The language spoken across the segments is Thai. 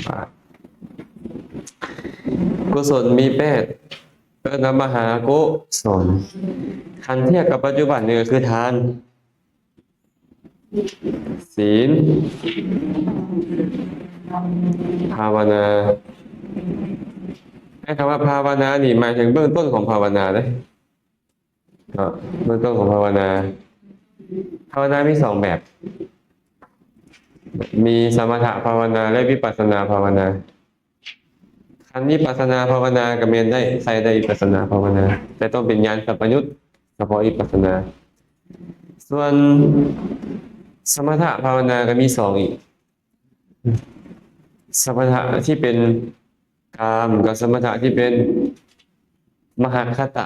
บาทกุศลมี8มหากุศลคันเทียบกับปัจจุบันนี่ก็คือทานศีลภาวนาให้คำว่าภาวนานี่หมายถึงเบื้องต้นของภาวนาเลยเบื้องต้นของภาวนามี2แบบมีสมถะภาวนาและวิปัสสนาภาวนาคันวิปัสสนาภาวนากับเมนได้ใส่ได้วิปัสสนาภาวนาแต่ต้องเป็นญาณสัพพยุตเฉพาะวิปัสสนาส่วนสมถะภาวนาก็มี2อีกสมถะที่เป็นกามกับสมถะที่เป็นมหคต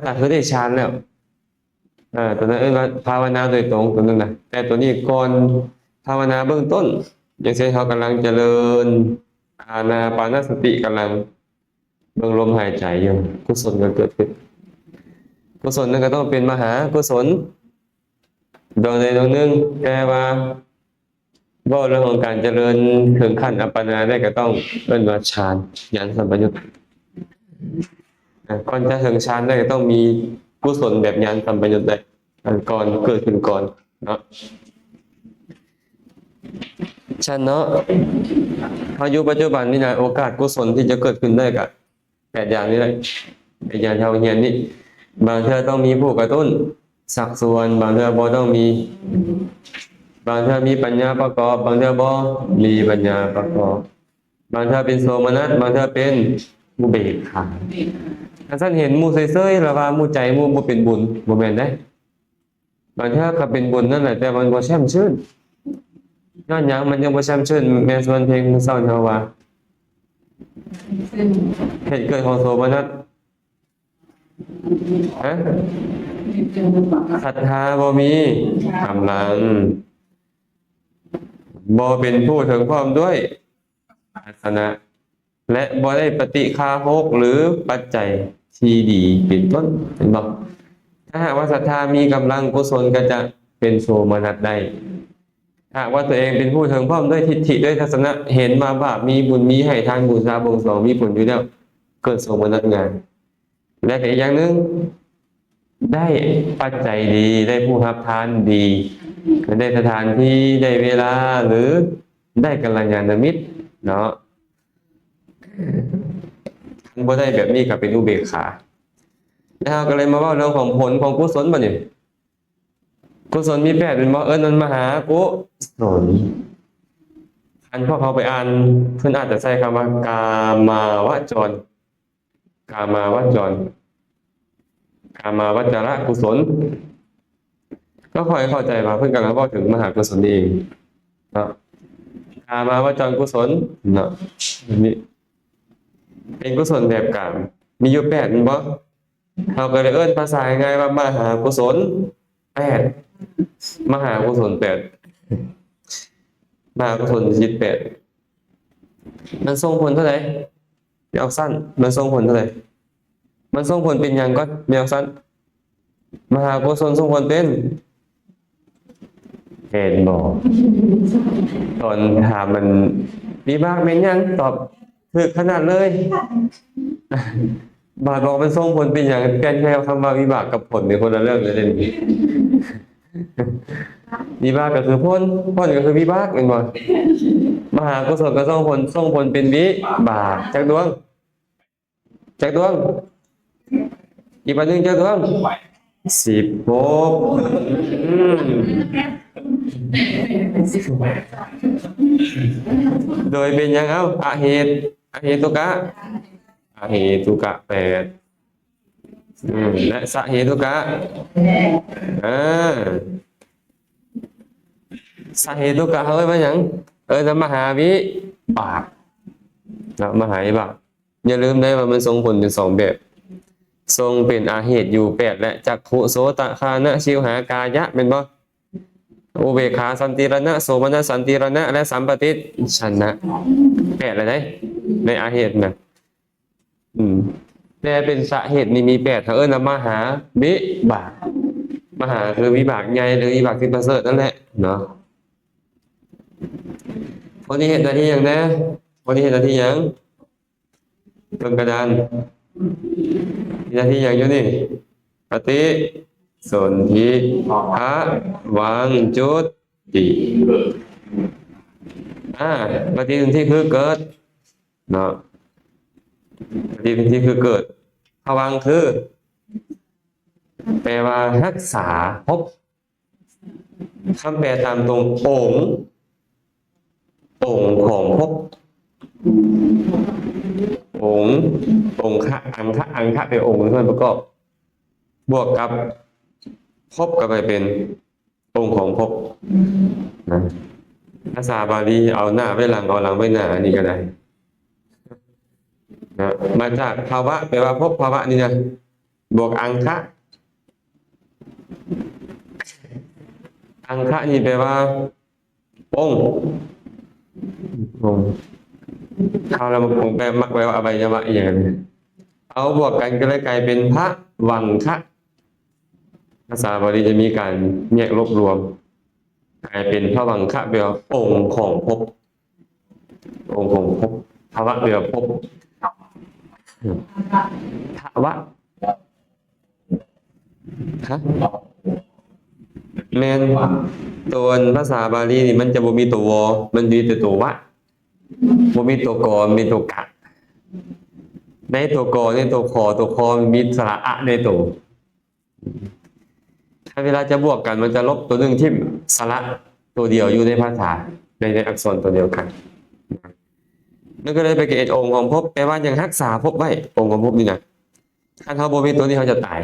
ะคือได้ฌานแล้วตัวนั้นว่าภาวนาโดยตรงตัวนั้นนะแต่ตัวนี้ก่อนภาวนาเบื้องต้นอย่างเช่นเขากำลังเจริญอานาปานสติกำลังเบิ่งลมหายใจอยู่กุศลก็เกิดขึ้นกุศลนั้นก็ต้องเป็นมหากุศลดวงใดดวงหนึ่งแต่ว่าเรื่องของการเจริญถึงขั้นอัปปนาได้ก็ต้องเป็นว่าฌานญาณสัมปยุตก่อนจะถึงฌานได้ก็ต้องมีกุศลแบบญาณสัมปยุตได้ก่อนเกิดขึ้นก่อนเนาะฉันเนาะอายุปัจจุบันนี่นะโอกาสกุศลที่จะเกิดขึ้นได้กับ8อย่างนี้เลย8อย่างเท่าเฮียนนี่บางเทื่อต้องมีผู้กระตุ้นสักส่วนบางเทื่อบ่ต้องมีบางเทื่อมีปัญญาประกอบบางเทื่อบ่มีปัญญาประกอบบางเทื่อเป็นโสมนัสบางเทื่อเป็นอุเบกขาถ้าท่านเห็นหมู่เซ่ยๆแล้วว่าหมู่ใจหมู่บ่เป็นบุญบ่แม่นได้บางเทื่อก็เป็นบุญนั่นแหละแต่มันบ่แช่มชื่นย้อนหยังมันยังบ่แช่มชื่นแม่ส่วนเพลงมื้อเช้าเฮาว่าเหตุเกิดของโสมนัสศรัทธาบ่มีกำลังบ่เป็นผู้ถึงพร้อมด้วยทัศนะและบ่ได้ปฏิฆาหกหรือปัจจัยที่ดีเป็นต้นเห็นบ่ถ้าหากว่าศรัทธามีกำลังกุศลก็จะเป็นโสมนัสได้หากว่าตัวเองเป็นผู้ถึงพร้อมด้วยทิฏฐิด้วยทัศนะเห็นมาว่ามีบุญมีให้ทานบูชาบวงสรวงมีผลอยู่แล้วเกิดโสมนัสงานและอีกอย่างหนึ่งได้ปัจจัยดีได้ผู้รับทานดีได้สถานที่ได้เวลาหรือได้กัลยาณมิตรเนาะบ่ได้แบบนี้ก็เป็นอุเบกขาแล้วก็เลยมาว่าเรื่องของผลของกุศลบัดนี้กุศลมี8เป็นบ่นั่นมหากุศลอันพอเขาไปอ่านเพิ่นอาจจะใช้คำว่ากามาวจรกามาวจรกามาวจรกุศลก็ค่อยเข้าใจว่าเพิ่นกำลังพูดถึงมหากุศลเองเนาะกามาวจรกุศลเนาะนี่เป็นกุศลแบบกามมีอยู่8แม่นบ่เขาก็เลยภาษาง่ายๆว่ามหากุศล8มหากุศล8มหากุศลจิต8มันส่งผลเท่าไหร่เอาสั้นมันส่งผลเท่าไหร่มันส่งผลเป็นหยังก็แนวสั้นมหากุศลส่งผลเป็นเห็นบ่ตอนถามมันวิบากเป็นหยังตอบถึกขนาดเลยบาดบอกมันส่งผลเป็นหยังแค่คำว่าวิบากกับผลในคนละเรื่องเลยเด่นวิบากก็คือผลก็คือวิบากเป็นบ่มหากุศลก็ส่งผลเป็นวิบากจักดวงอีกอันหนึ่งจักดวง16โดยเป็นยังอเหตุกะ8และสเหตุกะสเหตุกะเฮ้ยว่าหยังมหาวิบากนะมหาวิบากอย่าลืมได้ว่ามันส่งผลเป็น2แบบทรงเป็นอาเหตุอยู่8และจักขุโสตคานะชิวหากายะเป็นบ่อุเบกขาสันติรณะโสมนัสสันติรณะและสัมปติชนะ8อะไรในอาเหตุนะแต่เป็นสาเหตุนี่มี8ถ้ามหาวิบากมหาคือวิบากใหญ่หรือวิบากที่ประเสริฐนั่นแหละเนาะ คนที่เห็นหน้าที่อย่างแน่คนที่เห็นหน้าที่อย่างเบิ่งกระดานหน้าที่อย่างอยู่นี่ปฏิสนธิภะวังจุติปฏิสนธิคือเกิดเนาะปฏิสนธิคือเกิดภวังค์คือแปลว่ารักษาภพคำแปลตามตรงองค์ของภพองค์อังคะเป็นองค์ส่วนประกอบบวกกับภพก็ไปเป็นองค์ของภพนะภาษาบาลีเอาหน้าไว้หลังเอาหลังไว้หน้าอันนี้ก็ได้นะมาจากภาวะแปลว่าภพภาวะนี่นะบวกอังคะนี่แปลว่าองค์เขาเรามาแปลมักแปลว่าอวัยวะอย่างนั้นเอาบวกกันก็เลยกลายเป็นพระวังคะภาษาบาลีจะมีการแยกรวบรวมกลายเป็นพระวังคะแปลว่าองค์ของภพภาวะแปลว่าภพภาวะฮะแมนตัวภาษาบาลีนี่มันจะบ่มีตัววอมันมีแต่ตัววะบ่มีตัวกอมีตัวกะในตัวกอในตัวคอมีสระอะในตัวถ้าเวลาจะบวกกันมันจะลบตัวหนึ่งที่สระตัวเดียวอยู่ในภาษาในอักษรตัวเดียวกันนั่นก็เลยไปเกิดองค์ของภพแปลว่ายังรักษาภพไว้องค์ของภพนี่นะถ้าเขาบ่มีตัวนี้เขาจะตาย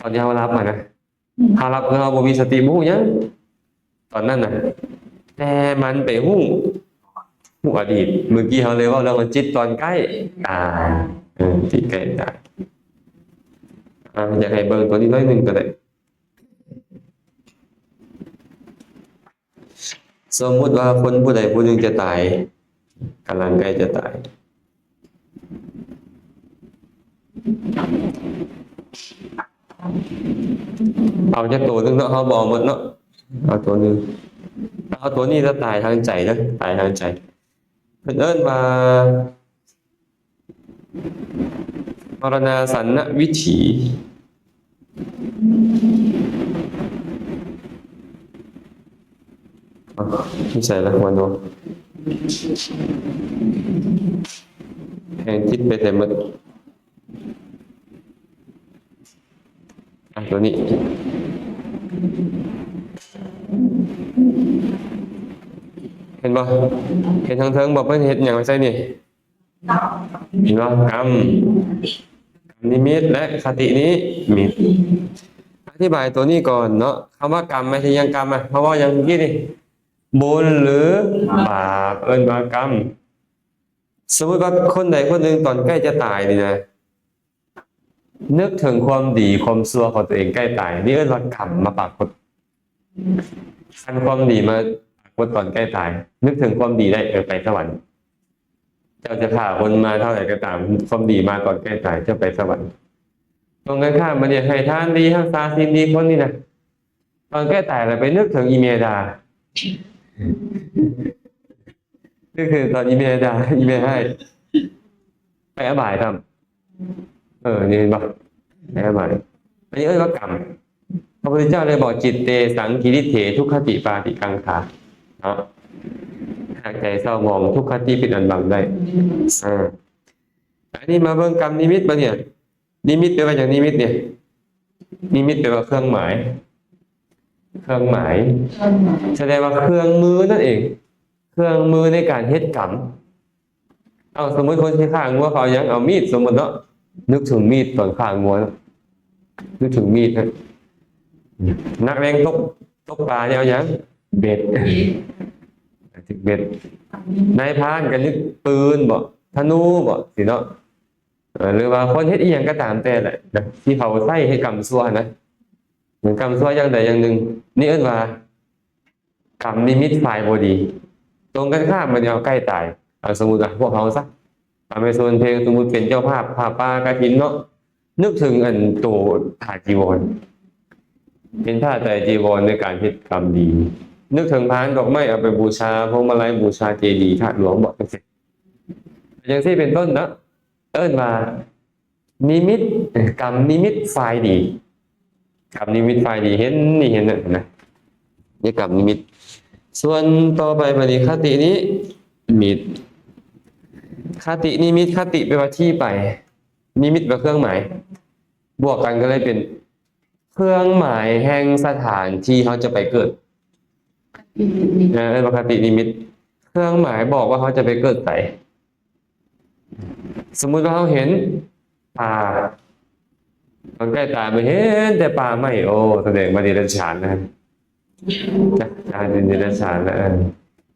ตอนที่เขารับมานะเขารับคือเขาบ่มีสติมู้ยังตอนนั้นนะแต่มันไปหู้อดีตเมื่อกี้เขาเลยว่าเราจิตตอนใกล้ตายจิตใกล้ตายอยากให้เบิ่งตัวนี้น้อยหนึ่งก็ได้สมมุติว่าคนผู้ใดผู้หนึ่งจะตายกำลังใกล้จะตายเอาจากตัวหนึงเนาะเขาบอกหมดเนาะเอาตัวหนึงเอาตัวนี้จะตายทางใจนะตายทางใจเพิ่นเอิ้นว่ามรณาสันนวิถีไม่ใช่ละวันโนแทงคิดไปแต่หมดตัวนี้เห็นบ่เห็นทางเทิงบอกเพิ่นเฮ็ดหยังไว้ใส่นี่เห็นบ่กรรมนิมิตและคตินี้มีอธิบายตัวนี้ก่อนเนาะคำว่ากรรมไม่ใช่ยังกรรมอ่ะเพราะว่าอย่างเมื่อกี้นี่บุญหรือบาปเอิ้นว่ากรรมสมมุติว่าคนใดคนหนึ่งตอนใกล้จะตายนี่นะนึกถึงความดีความชั่วของตัวเองใกล้ตายนี่เอิ้นว่ากรรมมาปรากฏคันความดีมาปรากฏตอนใกล้ตายนึกถึงความดีได้ไปสวรรค์เจ้าจะฆ่าคนมาเท่าไหร่ก็ตามความดีมาก่อนใกล้ตายเจ้าไปสวรรค์ตรงกันข้ามมันเนี่ยให้ทานดีรักษาศีลดีคนนี่นะตอนใกล้ตายเราไปนึกถึงอีเมดานึกถึงตอนอีเมให้ไปอบายทำนี่เห็นปะไปอบายอันนี้ว่ากรรมพระพุทธเจ้าเลยบอกจิตเตสังกิริเถทุกขติปาติกังขาเนาะหากใจเศร้ามองทุกขติเป็นอันบังได้อันนี้มาเบิ่งกรรมนิมิตปะเนี่ยนิมิตแปลว่าอย่างนิมิตเนี่ยนิมิตแปลว่าเครื่องหมายแสดงว่าเครื่องมือนั่นเองเครื่องมือในการเฮ็ดกรรมเอาสมมติคนที่ฆ่างัวเขายังเอามีดสมมติเนาะนึกถึงมีดตอนฆ่างัวนึกถึงมีดนะนักเลงตกปลาเนี่ยเอายังเบ็ดถึงเบ็ดนายพรานกันนึกปืนบ่ธนูบ่สิเนาะหรือว่าคนเฮ็ดอีหยังก็ตามแต่แหละที่เขาใส่ให้กรรมชั่วนะเหมือนกรรมชั่วอย่างใดอย่างหนึ่งนี่เอิ้นว่ากรรมนิมิตฝ่ายบ่ดีตรงกันข้ามมันเอาใกล้ตายสมมุติพวกเขาซะไปส่วนเพลงสมมุติเป็นเจ้าภาพผ้าป่ากฐินเนาะนึกถึงอันโตผ้าจีวรเป็นผ้าไตรจีวรในการเฮ็ดกรรมดี นึกถึงพานดอกไม้เอาไปบูชาพวงมาลัยบูชาเจดีย์ธาตุหลวงบอกจังซี่อย่างที่เป็นต้นเนาะเอิ้นว่านิมิตกรรมนิมิตฝ่ายดีกรรมนิมิตฝ่ายดีเห็นนี่เห็นนั่นนะนี่กรรมนิมิตส่วนต่อไปบัดนี้คตินี้มิตคตินิมิตคติแปลว่าที่ไปนิมิตเป็นเครื่องหมายบวกกันก็เลยเป็นเครื่องหมายแห่งสถานที่เขาจะไปเกิดปกตินิมิตเครื่องหมายบอกว่าเขาจะไปเกิดไหนสมมุติว่าเขาเห็นป่าตอนใกล้ตาไปเห็นแต่ป่าไม่โอ้แสดงว่าเดรัจฉานนะเป็นเดรัจฉานนะ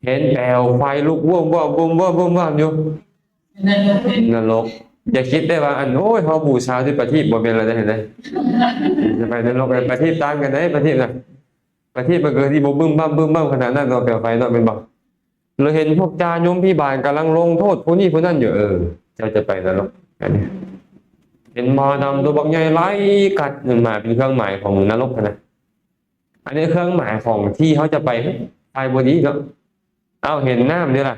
เห็นแปลวไฟลุกว่วมว่วมว่วมว่วมว่วมว่วมอยู่นรกอย่าคิดได้ว่าอันโอ้ยเขาบูชาที่ประทีปบ่เป็นอะไรได้เห็นไหมจะไปนรกไปประทีปตั้งกันได้ประทีปน่ะประทีปมันเกิดที่บึ้มบ้ามบึ้มบ้ามขนาดนั้นเราเปลวไฟเนาะเป็นบ่เราเห็นพวกจาโยมพี่บานกำลังลงโทษผู้นี้ผู้นั้นอยู่เจ้าจะไปนรกอันนี้เห็นหมอดำตัวบักใหญ่ไล่กัดหนึ่งมาเป็นเครื่องหมายของนรกนะอันนี้เครื่องหมายของที่เขาจะไปบดีเนาะเอาเห็นน้ำนี่แหละ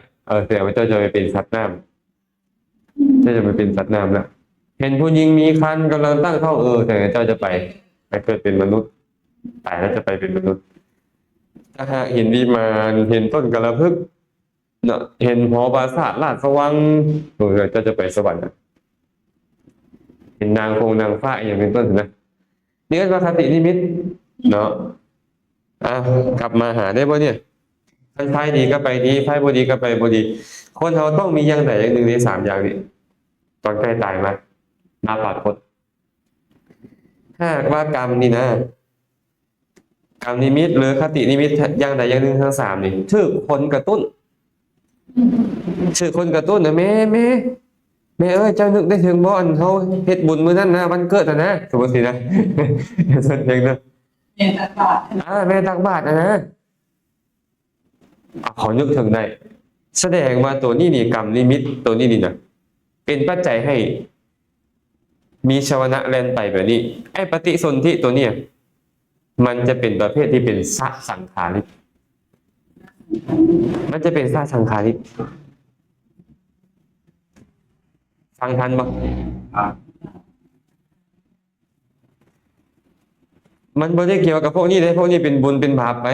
แต่ว่าเจ้าจะไปเป็นสัตว์น้ำเจ้าจะไปเป็นสัตว์น้ำแล้วเห็นผู้หญิงมีคันกำลังตั้งท้องแต่เจ้าจะไปเกิดเป็นมนุษย์ตายแล้วจะไปเป็นมนุษย์ถ้าหากเห็นวิมานเห็นต้นกระพึกเนาะเห็นหอปราสาทลาดสว่างเจ้าจะไปสวรรค์เห็นนางนางฟ้าอย่างเป็นต้นนะนี่ก็คตินิมิตเนาะกลับมาหาได้บ่เนี่ยไฟดีก็ไปดีไฟบ่ดีก็ไปบ่ดีคนเราต้องมีอย่างใดอย่างหนึ่งในสามอย่างนี้ตอนใกล้ตายมาปรากฏถ้าว่ากรรมนี่นะกรรมนิมิตหรือคตินิมิตอย่างใดอย่างหนึ่งทั้งสามนี่ชื่อคนกระตุ้นนะแม่เอ้ยเจ้านึกได้ถึงบ่อนเขาเฮ็ดบุญมื้อนั้นนะวันเกิดนะสมมติสินะส่วนเพลงนะแม่ตักบาตรแม่ตักบาตรนะขอนึกถึงได้แสดงว่าตัวนี้นี่กรรมนิมิตตัวนี้นี่นะเป็นปัจจัยให้มีชวนะแล่นไปแบบนี้ไอ้ปฏิสนธิตัวเนี้ยมันจะเป็นประเภทที่เป็นสะสังขาริกมันจะเป็นสะสังขาริกฟังทันบ่มันไม่ได้เกี่ยวกับพวกนี้เลยพวกนี้เป็นบุญเป็นบาปไป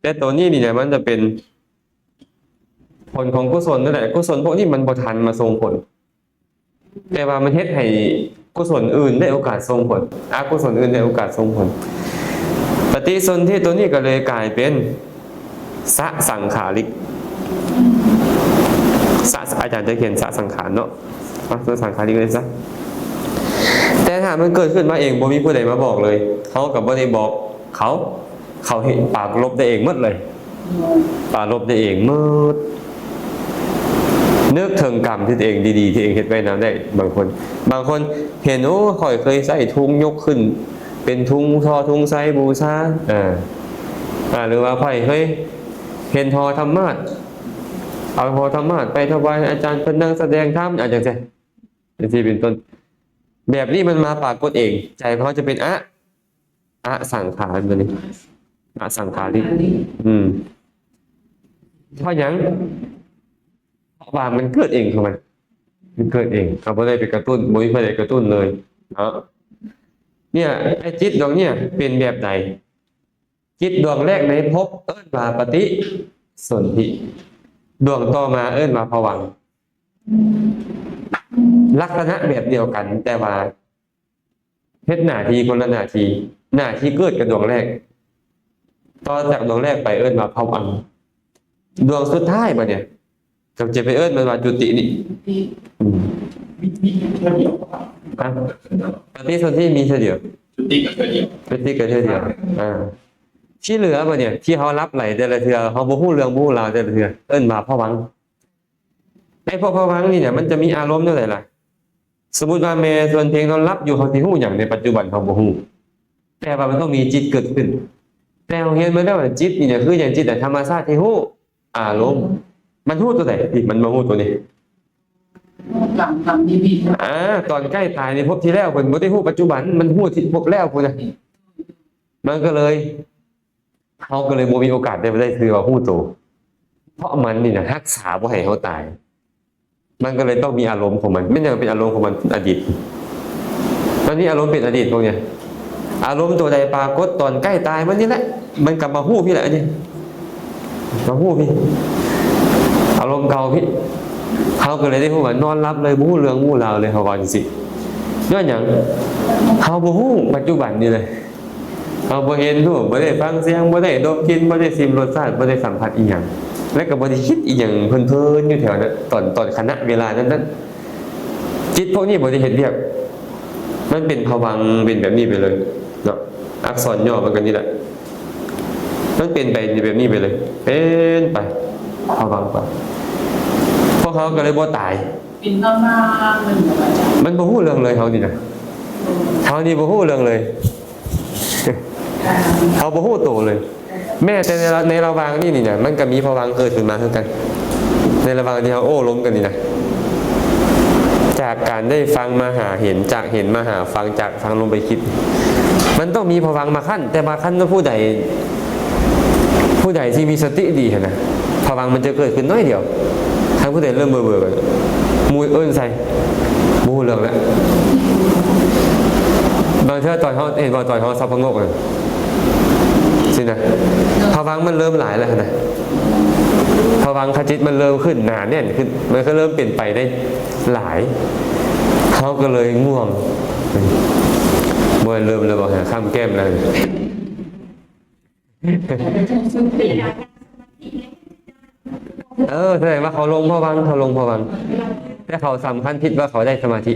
แต่ตัวนี้นี่เนี่ยมันจะเป็นผลของกุศลนั่นแหละกุศลพวกนี้มันบ่ทันมาส่งผลแต่ว่ามันเฮ็ดให้กุศลอื่นได้โอกาสส่งผลอกุศลอื่นได้โอกาสส่งผลปฏิสนธิตัวนี้ก็เลยกลายเป็นสะสังขาริกอาจารย์จะเขียนสะสังขารเนาะสะสังขาริกเลยซะแต่ถ้ามันเกิดขึ้นมาเองบ่มีผู้ใดมาบอกเลยเขากับบ่ได้บอกเขาเห็นปากลบได้เองหมดเลยปากลบได้เองหมดนึกถึงกรรมที่ตัวเองดีๆที่เองเฮ็ดไว้นำได้บางคนเห็นข่อยเคยใส่ทุงยกขึ้นเป็นทุงทอทุงไซบูชาหรือว่าข่อยเคยเห็นทอธรรมาสเอาทอธรรมาสไปถวายอาจารย์เพิ่นนั่งแสดงธรรมจังซี่เป็นต้นแบบนี้มันมาปรากฏเองใจเขาจะเป็นสังขารแบบนี้สังขาริเพราะหยังว่ามันเกิดเองของมันเกิดเองเขาไม่ได้ไปกระตุ้นไม่ได้กระตุ้นเลยเนาะเนี่ยไอ้จิตดวงเนี่ยเป็นแบบใดจิตดวงแรกในภพเอิ้นว่าปฏิสนธิดวงต่อมาเอิ้นว่าภวังค์ลักษณะแบบเดียวกันแต่ว่าเฮ็ดหน้าที่คนละหน้าที่เกิดกับดวงแรกต่อจากดวงแรกไปเอิ้นว่าภวังค์ดวงสุดท้ายบ่เนี่ยจะไปเอิ้นมันว่าจุตินี่ปฏิสนธิมีเท่าเดียวจุติก็เท่าเดียวที่เหลือบ่เนี่ยที่เขารับไหลแต่ละเทื่อเขาบ่ฮู้เรื่องบ่ฮู้ราวแต่ละเทื่อเอิ้นว่าภวังค์ไอ้พวกภวังค์นี่เนี่ยมันจะมีอารมณ์จังได๋ล่ะสมมุติว่าแม่ส่วนเพลงนอนรับอยู่เขาสิฮู้หยังในปัจจุบันเขาบ่ฮู้แต่ว่ามันต้องมีจิตเกิดขึ้นแต่เราเห็นมาแล้วว่าจิตนี่เนี่ยคืออย่างจิตธรรมชาติที่ฮู้อารมณ์มันฮู้ตัวไหนมันมาฮู้ตัวนี้กรรมนิมิตตอนใกล้ตายในภพที่แล้วเพิ่นบ่ได้ฮู้ปัจจุบันมันฮู้ที่ภพแล้วพุ่นน่ะมันก็เลย เขาก็เลยบ่มีโอกาสได้คือว่าฮู้โตเพราะมันนี่นะรักษาบ่ให้เขาตายมันก็เลยต้องมีอารมณ์ของมันไม่ใช่เป็นอารมณ์ของมันอดีตตอนนี้อารมณ์เป็นอดีตพวกเนี้ยอารมณ์ตัวใดปรากฏตอนใกล้ตายมันนี่แหละมันกลับมาฮู้พี่แหละนี่มาฮู้พี่อารมณ์เก่าพี่เขาก็เลยได้ฮู้ว่านอนรับเลยบ่ฮู้เรื่องฮู้ราวเลยเขาว่าจังซี่ย้อนหยังเขาบ่ฮู้ปัจจุบันนี่เลยเขาบ่เห็นรูปบ่ได้ฟังเสียงบ่ได้ดมกลิ่นบ่ได้ชิมรสชาติบ่ได้สัมผัสอีหยังและก็บ่ได้คิดอีหยังเพลินๆอยู่แถวนั้นตอนขณะเวลานั้นจิตพวกนี้บ่ได้เฮ็ดเวียกมันเป็นภวังค์เป็นแบบนี้ไปเลยเนาะอักษรย่อมันก็นี่แหละมันเป็นไปแบบนี้ไปเลยเป็นไปภวังค์ไปพวกเขาก็เลยบ่ตายเป็นนานๆมันแบบอาจารย์มันบ่ฮู้เรื่องเลยเขานี่นะเขานี่บ่ฮู้เรื่องเลยเขาบ่ฮู้โตเลย แม้แต่ในระหว่างนี่นะมันก็มีภวังค์เกิดขึ้นมาเท่ากัน ในระหว่างที่เขาโอ้ล้มกันนี่นะจากการได้ฟังมาหาเห็นจากเห็นมาหาฟังจากฟังลงไปคิด มันต้องมีภวังค์มาขั้นแต่มาขั้นว่าผู้ใดที่มีสติดีนะภวังค์มันจะเกิดขึ้นน้อยเดียวทั้งผู้ใดเริ่มเบื่อกันมูเอิ้นใส่บูเรื่องแล้วบางเทื่อตอนเขาเห็นว่าตอนเขาซับพงกเลยสินะภวังค์มันเริ่มหลายแล้วนะภวังคจิตมันเริ่มขึ้นหนาแน่นขึ้นมันก็เริ่มเปลี่ยนไปได้หลายเขาก็เลยง่วงเมื่อเริ่มเลยบอกหาข้ามแก้มเลยแสดงว่าเขาลงภวังค์แต่เขาสำคัญผิดว่าเขาได้สมาธิ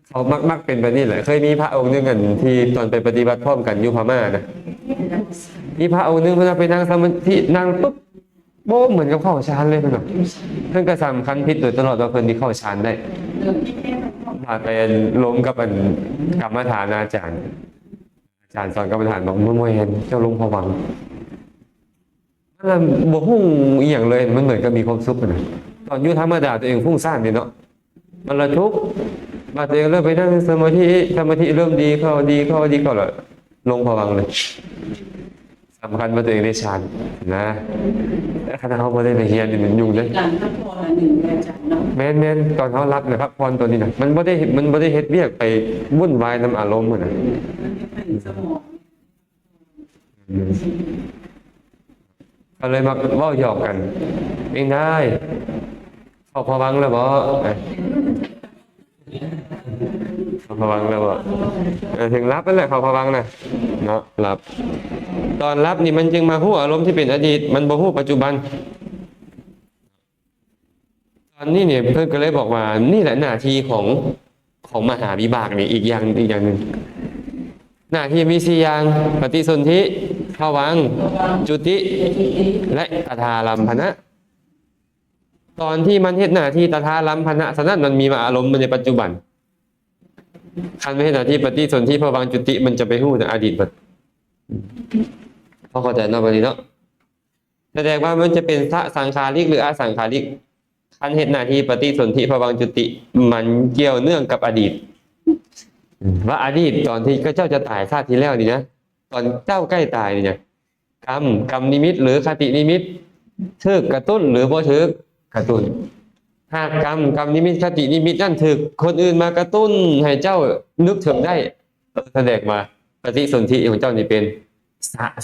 เขามักเป็นแบบนี้แหละเคยมีพระองค์นึงกันที่ตอนไปปฏิบัติพร้อมกันอยู่พม่านะมีพระองค์นึงเพิ่นไปนั่งสมาธินั่งปุ๊บโบ้เหมือนกับเข้าฌานเลยเพิ่นบอกเพิ่นก็สำคัญผิดโดยตลอดว่าเพิ่นที่เข้าฌานได้ผ่านไปล้มกับกรรมฐานอาจารย์สอนกรรมฐานบอกบ่เห็นเจ้าลงภวังค์นั่นบ่ฮู้อีหยังเลยมันเหมือนกับมีความสุขนะตอนอยู่ธรรมดาตัวเองฟุ้งซ่านนี่เนาะมันระทุกข์มาตัวเองเริ่มไปนั่งสมาธิเริ่มดีเข้าแล้วลงภวังค์เลยสำคัญว่าตัวเองได้ฌานนะแต่คณะเขาบ่ได้ไปเรียนนี่มันยุ่งเลยการพักผ่อนหนึ่งอาจารย์เนาะแม่นตอนเขารับนะครับพรตัวนี้นะมันบ่ได้เฮ็ดเวียกไปวุ่นวายนำอารมณ์นะสมองก็เลยมาเว้าหยอกกันเองได้เข้าภวังค์แล้วบ่เข้าภวังค์แล้วบ่ถึงรับนั่นแหละเข้าภวังค์นะเนาะรับตอนรับนี่มันจึงมาฮู้อารมณ์ที่เป็นอดีตมันบ่ฮู้ปัจจุบันตอนนี้เนี่ยเพิ่นก็เลยบอกว่านี่แหละหน้าที่ของมหาวิบากนี่อีกอย่างนึงหน้าที่มี4อย่างปฏิสนธิภวังค์จุติและตถาลัมภนะตอนที่มันเฮ็ดหน้าที่ตถาลัมภนะฉะนั้นมันมีมาอารมณ์ในปัจจุบันคันไม่เฮ็ดหน้าที่ปฏิสนธิภวังค์จุติมันจะไปฮู้ในอดีตเบิดพอเข้าใจเนาะบัดนี้เนาะแสดงว่ามันจะเป็นสังขาริกหรืออสังขาริกคันเฮ็ดหน้าที่ปฏิสนธิภวังค์จุติมันเกี่ยวเนื่องกับอดีตว่าอดีตตอนที่เจ้าจะตายชาติที่แล้วนี่นะตอนเจ้าใกล้ตายนี่นะกรรมนิมิตหรือคตินิมิตถึกกระตุ้นหรือบ่ถึกกระตุ้นหากกรรมนิมิตคตินิมิตนั่นถึกคนอื่นมากระตุ้นให้เจ้านึกถึงได้แสดงมาปฏิสนธิของเจ้านี่เป็น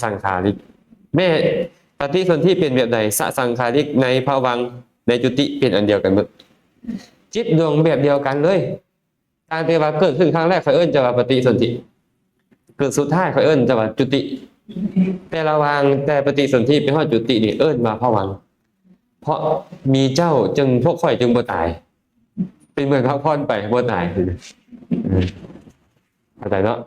สังขาริกแม่ปฏิสนธิเป็นแบบใดสังขาริกในภวังค์ในจุติเป็นอันเดียวกันหมดจิตดวงแบบเดียวกันเลยการที่ว่าเกิดขึ้นครั้งแรกเขาเอิ้นจะว่าปฏิสนธิเกิดสุดท้ายเขาเอิ้นจะว่าจุติแต่ระวังแต่ปฏิสนธิเป็นฮอดจุตินี่เอิ้นมาภวังค์เพราะมีเจ้าจึงพวกข่อยจึงบ่ตายเป็นเหมือนพักผ่อนไปบ่ตายเข้าใจเนาะ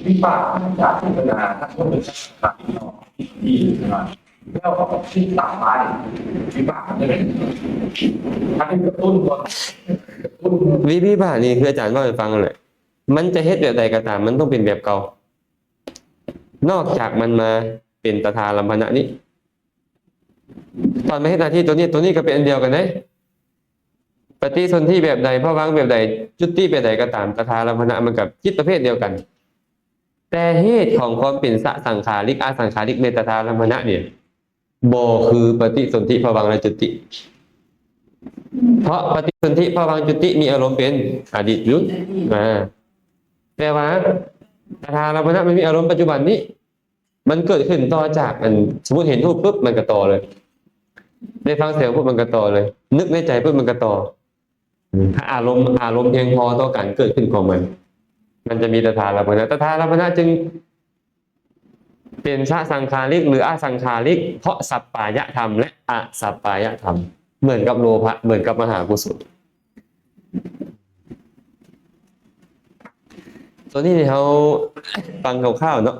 วิบากจากพิจารณาถ้าคนเป็นสัตว์นอกที่ใช่ไหมแล้วก็ที่ตายไปวิบากเนี่ยถ้าเป็นกระตุ้นก่อนวิบากนี่คืออาจารย์ว่าให้ฟังเลยมันจะเฮ็ดแบบใดก็ตามมันต้องเป็นแบบเก่านอกจากมันมาเป็นตถาลัมภนะนี้ตอนมาเฮ็ดหน้าที่ตัวนี้ก็เป็นอันเดียวกันนะปฏิสนธิแบบใดภวังค์แบบใดจุติแบบใดก็ตามตถาลัมภนะมันกับจิตประเภทเดียวกัน แต่เหตุของความเป็นสสังขาริกอสังขาริกในตถาลัมพนะเนี่ยบ่คือปฏิสนธิภวังค์และจุติ เพราะปฏิสนธิภวังค์จุติมีอารมณ์เป็นอดีตยุคแต่ว่าตถาลัมพนะมันมีอารมณ์ปัจจุบันนี้ มันเกิดขึ้นต่อจากมันสมมติเห็นรูปปุ๊บมันก็ต่อเลยได้ฟังเสียงปุ๊บมันก็ต่อเลย นึกในใจปุ๊บมันก็ต่อถ้าอารมณ์เพียงพอต่อการเกิดขึ้นของมันจะมีตถาลัมพนะตถาลัมพนะจึงเป็นสสังขาริกหรืออสังขาริกเพราะสัปปายธรรมและอสัปปายธรรมเหมือนกับโลภะเหมือนกับมหากุศลตัวนี้เขาฟังคร่าวๆเนาะ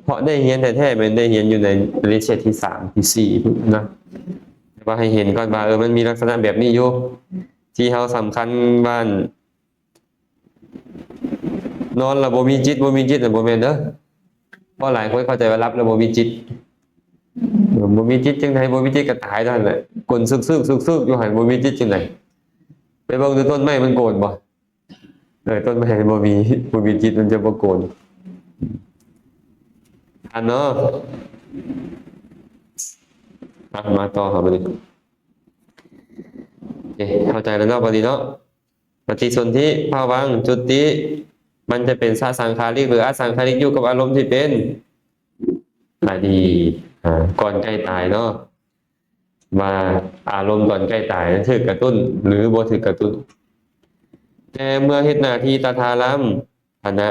เพราะได้เรียนแท้ๆมันได้เรียนอยู่ในปริเชตที่3ที่4นะแต่ว่าให้เห็นก่อนว่ามันมีลักษณะแบบนี้อยู่ที่เขาสำคัญบ้านนอนระบบมีจิตบ่มีจิตน่ะบ่แม่นเด้อเพราะหลายคนเข้าใจว่ารับระบบมีจิตบ่มีจิตจังได๋บ่มีจิตก็ตายเท่านั้นแหละกลซึกๆอยู่หั่นบ่มีจิตจังได๋ไปเบิ่งดูต้นไม้มันโกนบ่ต้นไม้บ่มีจิตมันจะบ่โกนอันเนาะมาต่อครับบัดนี้โอเคเข้าใจแล้วเนาะบัดนี้เนาะปฏิสนธิภวังค์จุติมันจะเป็นสสังขาริกหรืออสังขาริกอยู่กับอารมณ์ที่เป็นอดีตก่อนใกล้ตายเนาะมาอารมณ์ก่อนใกล้ตายนั้นถือกระตุ้นหรือบ่ถือกระตุ้นแต่เมื่อเฮ็ดหน้าที่ตถาลัมพนะ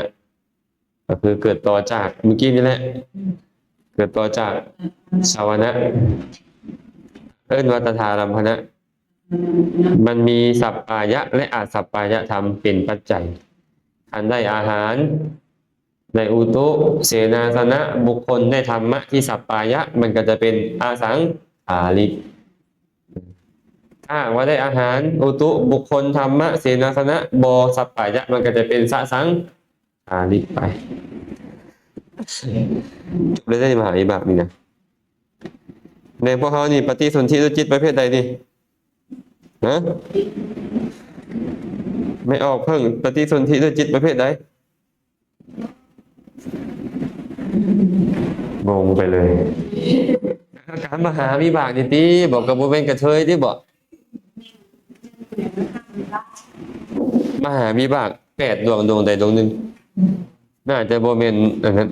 ก็คือเกิดต่อจากเมื่อกี้นี่แหละเกิดต่อจากสาวนะว่าตถาลัมพนะมันมีสัปปายะและอสัปปายะธรรมเป็นปัจจัยอันได้อาหารในอุตุเสนาสนะบุคคลได้ธรรมะที่สัปปายะมันก็จะเป็นอสังขาริกถ้าว่าได้อาหารอุตุบุคคลธรรมะเสนาสนะบสัปปายะมันก็จะเป็นสสังขาริกไปเลยได้มหาวิบากนี่นะในพวกเขานี่ปฏิสนธิด้วยจิตประเภทใดนี่นะไม่ออกเพิ่งปฏิสนธิด้วยจิตประเภทใดงงไปเลยการมหาวิบากนี่ติบอกกับบ่เป็นกระเทยที่บอกมหาวิบาก8ดวงใดดวงหนึ่งน่าจะบ่แม่นอันนั้น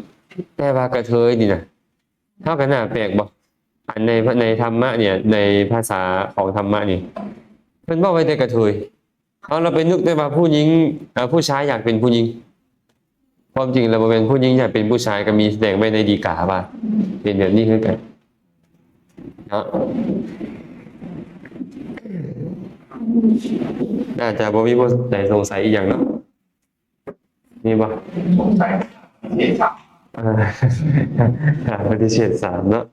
แต่ว่ากระเทยนี่นะเท่ากันน่าแปลกบ่อันในธรรมะเนี่ยในภาษาของธรรมะนี่เพิ่นบอกไว้แต่กระเทยเราไปนึกได้ว่าผู้หญิงผู้ชายอยากเป็นผู้หญิงความจริงแล้วบ่แม่นผู้หญิงอยากเป็นผู้ชายก็มีแสดงไว้ในฎีกาว่าเป็นแบบนี้คือกันเนาะน่าจะบ่มีผู้ใดสงสัยอีกอย่างเนาะมีบ่สงสัยเหตุครับปฏิเสธ3เนาะ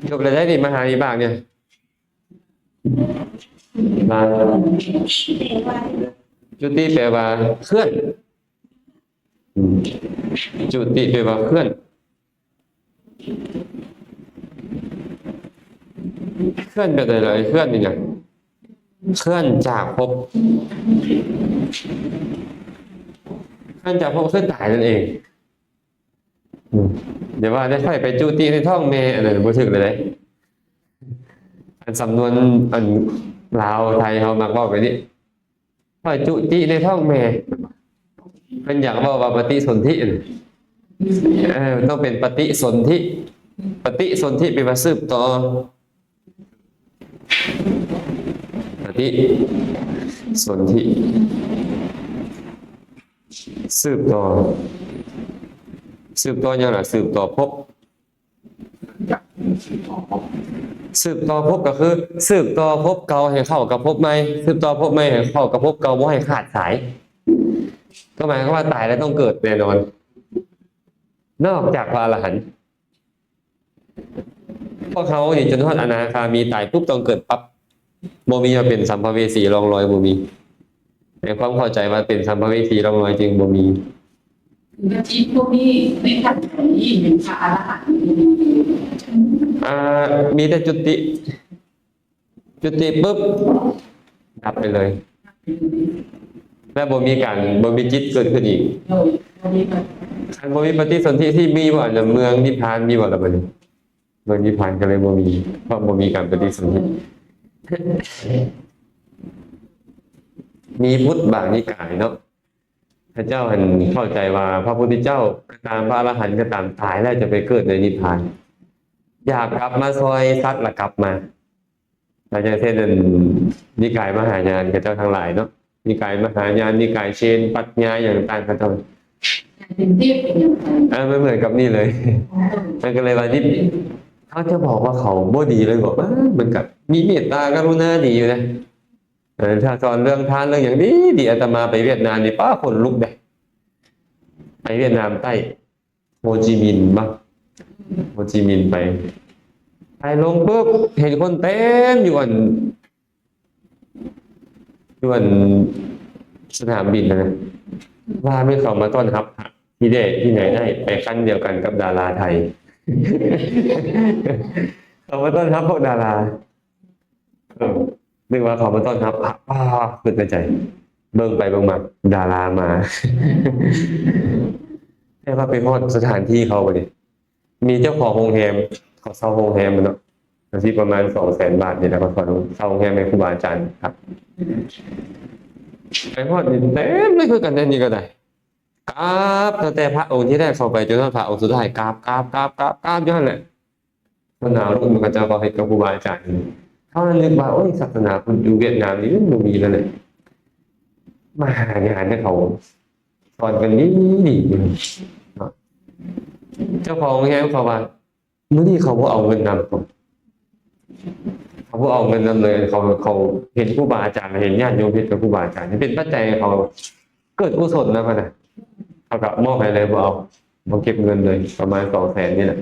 จบแล้วได้ดิมหาวิบากเนี่ยมาจุติแปลว่าเคลื่อนจุติแปลว่าเคลื่อนเคลื่อนไปเลยเคลื่อนนี่ไงเคลื่อนจากภพเคลื่อนจากภพคือตายนั่นเองเดี๋ยวว่าได้ค่อยไปจุติในท้องแม่อันนั้นบ่ถึกเลยอันสำนวนอันลาวไทยเขามักเว้าไปนี่ค่อยจุติในท้องแม่เพิ่นอยากเว้าว่าปฏิสนธิต้องเป็นปฏิสนธิแปลว่าสืบต่อปฏิสนธิสืบต่ออย่างล่ะสืบต่อภพสืบต่อภพก็คือสืบต่อภพเก่าให้เข้ากับภพใหม่สืบต่อภพใหม่ให้เข้ากับภพเก่าบ่ให้ขาดสายก็หมายความว่าตายแล้วต้องเกิดแน่นอนนอกจากพระอรหันต์พวกเขานี่จนทอดอนาคามีตายปุ๊บต้องเกิดปั๊บบ่มีว่าเป็นสัมภเวสีร่องรอยบ่มีในความเข้าใจว่าเป็นสัมภเวสีร่องรอยจริงบ่มีจิตพวกนี้ในขั้นตอนนี้เป็นพระอรหันต์มีแต่จุติปุ๊บดับไปเลยและบ่มีจิตเกิดขึ้นอีก คันบ่มีปฏิสนธิที่มีบ่อันน่ะเมืองนิพพานมีบ่ล่ะบัดนี้เมืองนิพพานก็เลยบ่มีเพราะบ่มีการปฏิสนธิมีพุทธบางนิกายเนาะพระเจ้าหันเข้าใจว่าพระพุทธเจ้าก็ตามพระอรหันต์ก็ตามตายแล้วจะไปเกิดในนิพพาน อยากกลับมาซอยสัตว์ละกลับมาเราจะเช่นนิกายมหายานกับเจ้าทั้งหลายเนาะนิกายมหายานนิกายเชนปัญญาอย่างต่างกันเจ้า เป็นเทพเป็นอย่างไร ไม่เหมือนกับนี่เลย มันก็เลยว่านี่เขาจะบอกว่าเขาบ่ดีเลยบอกว่ามันกับมีเมตตากรุณาดีอยู่นะถ้าสอนเรื่องทานเรื่องอย่างนี้ดีอาตมาไปเวียดนามนี่ป้าคนลุกเลยไปเวียดนามใต้โฮจิมินห์บ้างโฮจิมินห์ไปลงปุ๊บเห็นคนเต็มอยู่อันสนามบินนะว่าไม่เขามาต้อนรับที่ได้ที่ไหนได้ไปขั้นเดียวกันกับดาราไทย เขามาต้อนรับพวกดารานึกว่าเขามาต้อนรับขึ้นในใจเบิ่งไปเบิ่งมาดารามา ให้ว่าไปฮอดสถานที่เขาไปดิมีเจ้าของโรงแรมเขาเช่าโรงแรมมันเนาะที่ประมาณ200,000 บาทเนี่ยแล้วก็ขอเช่าโรงแรมให้ครูบาอาจารย์ครับไปฮอดนี่เต็มเลยคือกันในนี้ก็ได้กราบตั้งแต่พระองค์ที่แรกเข้าไปจนถึงพระองค์สุดท้ายกราบอยู่นั่นแหละมันหนาวลงมันก็จะบอกให้กับครูบาอาจารย์เท่านั้นนึกว่าโอ้ยศาสนาพุทธอยู่เวียดนามนี่มันมีแล้วแหละมหาญาณเนี่ยเขาสอนกันดีเจ้าของโรงแรมเขาว่ามื้อนี้เขาบ่เอาเงินนำเขาบ่เอาเงินนำเลยเขาเห็นครูบาอาจารย์เห็นญาติโยมเฮ็ดกับครูบาอาจารย์เป็นปัจจัยให้เขาเกิดกุศลนะพ่นน่ะเขาก็มอบให้เลยบ่เก็บเงินเลยประมาณ200,000นี่แหละ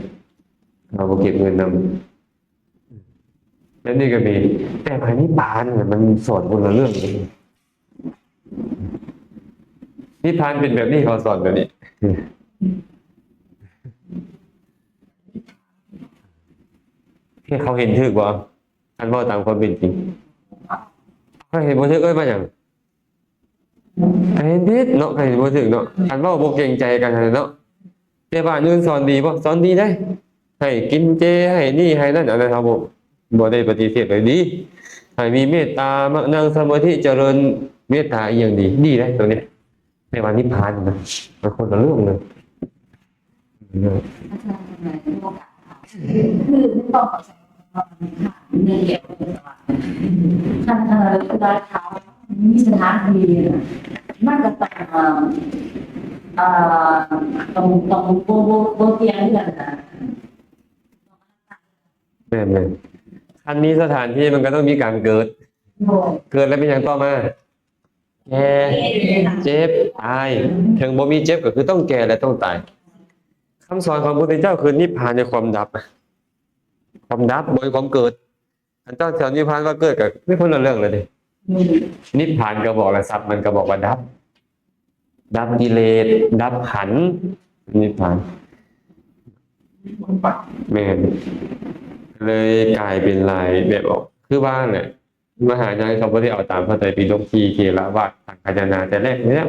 เราบ่เก็บเงินนำแล้วนี่ก็มีแต่ภายนิพพานเนี่ยมันสอนคนละเรื่องเลยนิพพานเป็นแบบนี้เขาสอนแบบนี้ที่เขาเห็นถึกว่าอันว่าตามความเป็นจริงเขาเห็นบ่ถึกมาอย่างเห็นผิดเนาะเห็นบ่ถึกเนาะอันว่าบ่เกรงใจกันเนาะแต่บ้านอื่นสอนดีบ่สอนดีได้ให้กินเจให้นี่ให้นั่นอะไรครับบ่ได้ปฏิเสธเลยดีให้มีเมตตามานั่งสมาธิเจริญเมตตาอีหยังดีได้ตรงนี้ในวันนิพพานนะมันคนละเรื่องเลย อาจารย์ทำไมโอกาสคือไม่ต้องขอใช้ความเงินเก็บเป็นสวัสดิ์ท่านร้านค้ามีสถานที่มันก็ต้องโบเตียงกันนะ แม่นคันมีสถานที่มันก็ต้องมีการเกิดแล้วเป็นอย่างต่อมาแก่เจ็บตายถึงบ่มีเจ็บก็คือต้องแก่และต้องตายคำสอนของพระพุทธเจ้าคือนิพพานในความดับโดยความเกิดอันเจ้าสอนนิพพานก็เกิดกับไม่คนละเรื่องเลยดินิพพานก็บอกแล้วทรัพย์มันก็บอกว่าดับกิเลสดับขันธ์นิพพานแม่นเลยกลายเป็นลายแบบออกคือว่าเนี่ยมหายานเขาไม่ได้เอาตามพระไตรปิฎกทีเกละวาดสังคายนาแต่แรกเนี่ย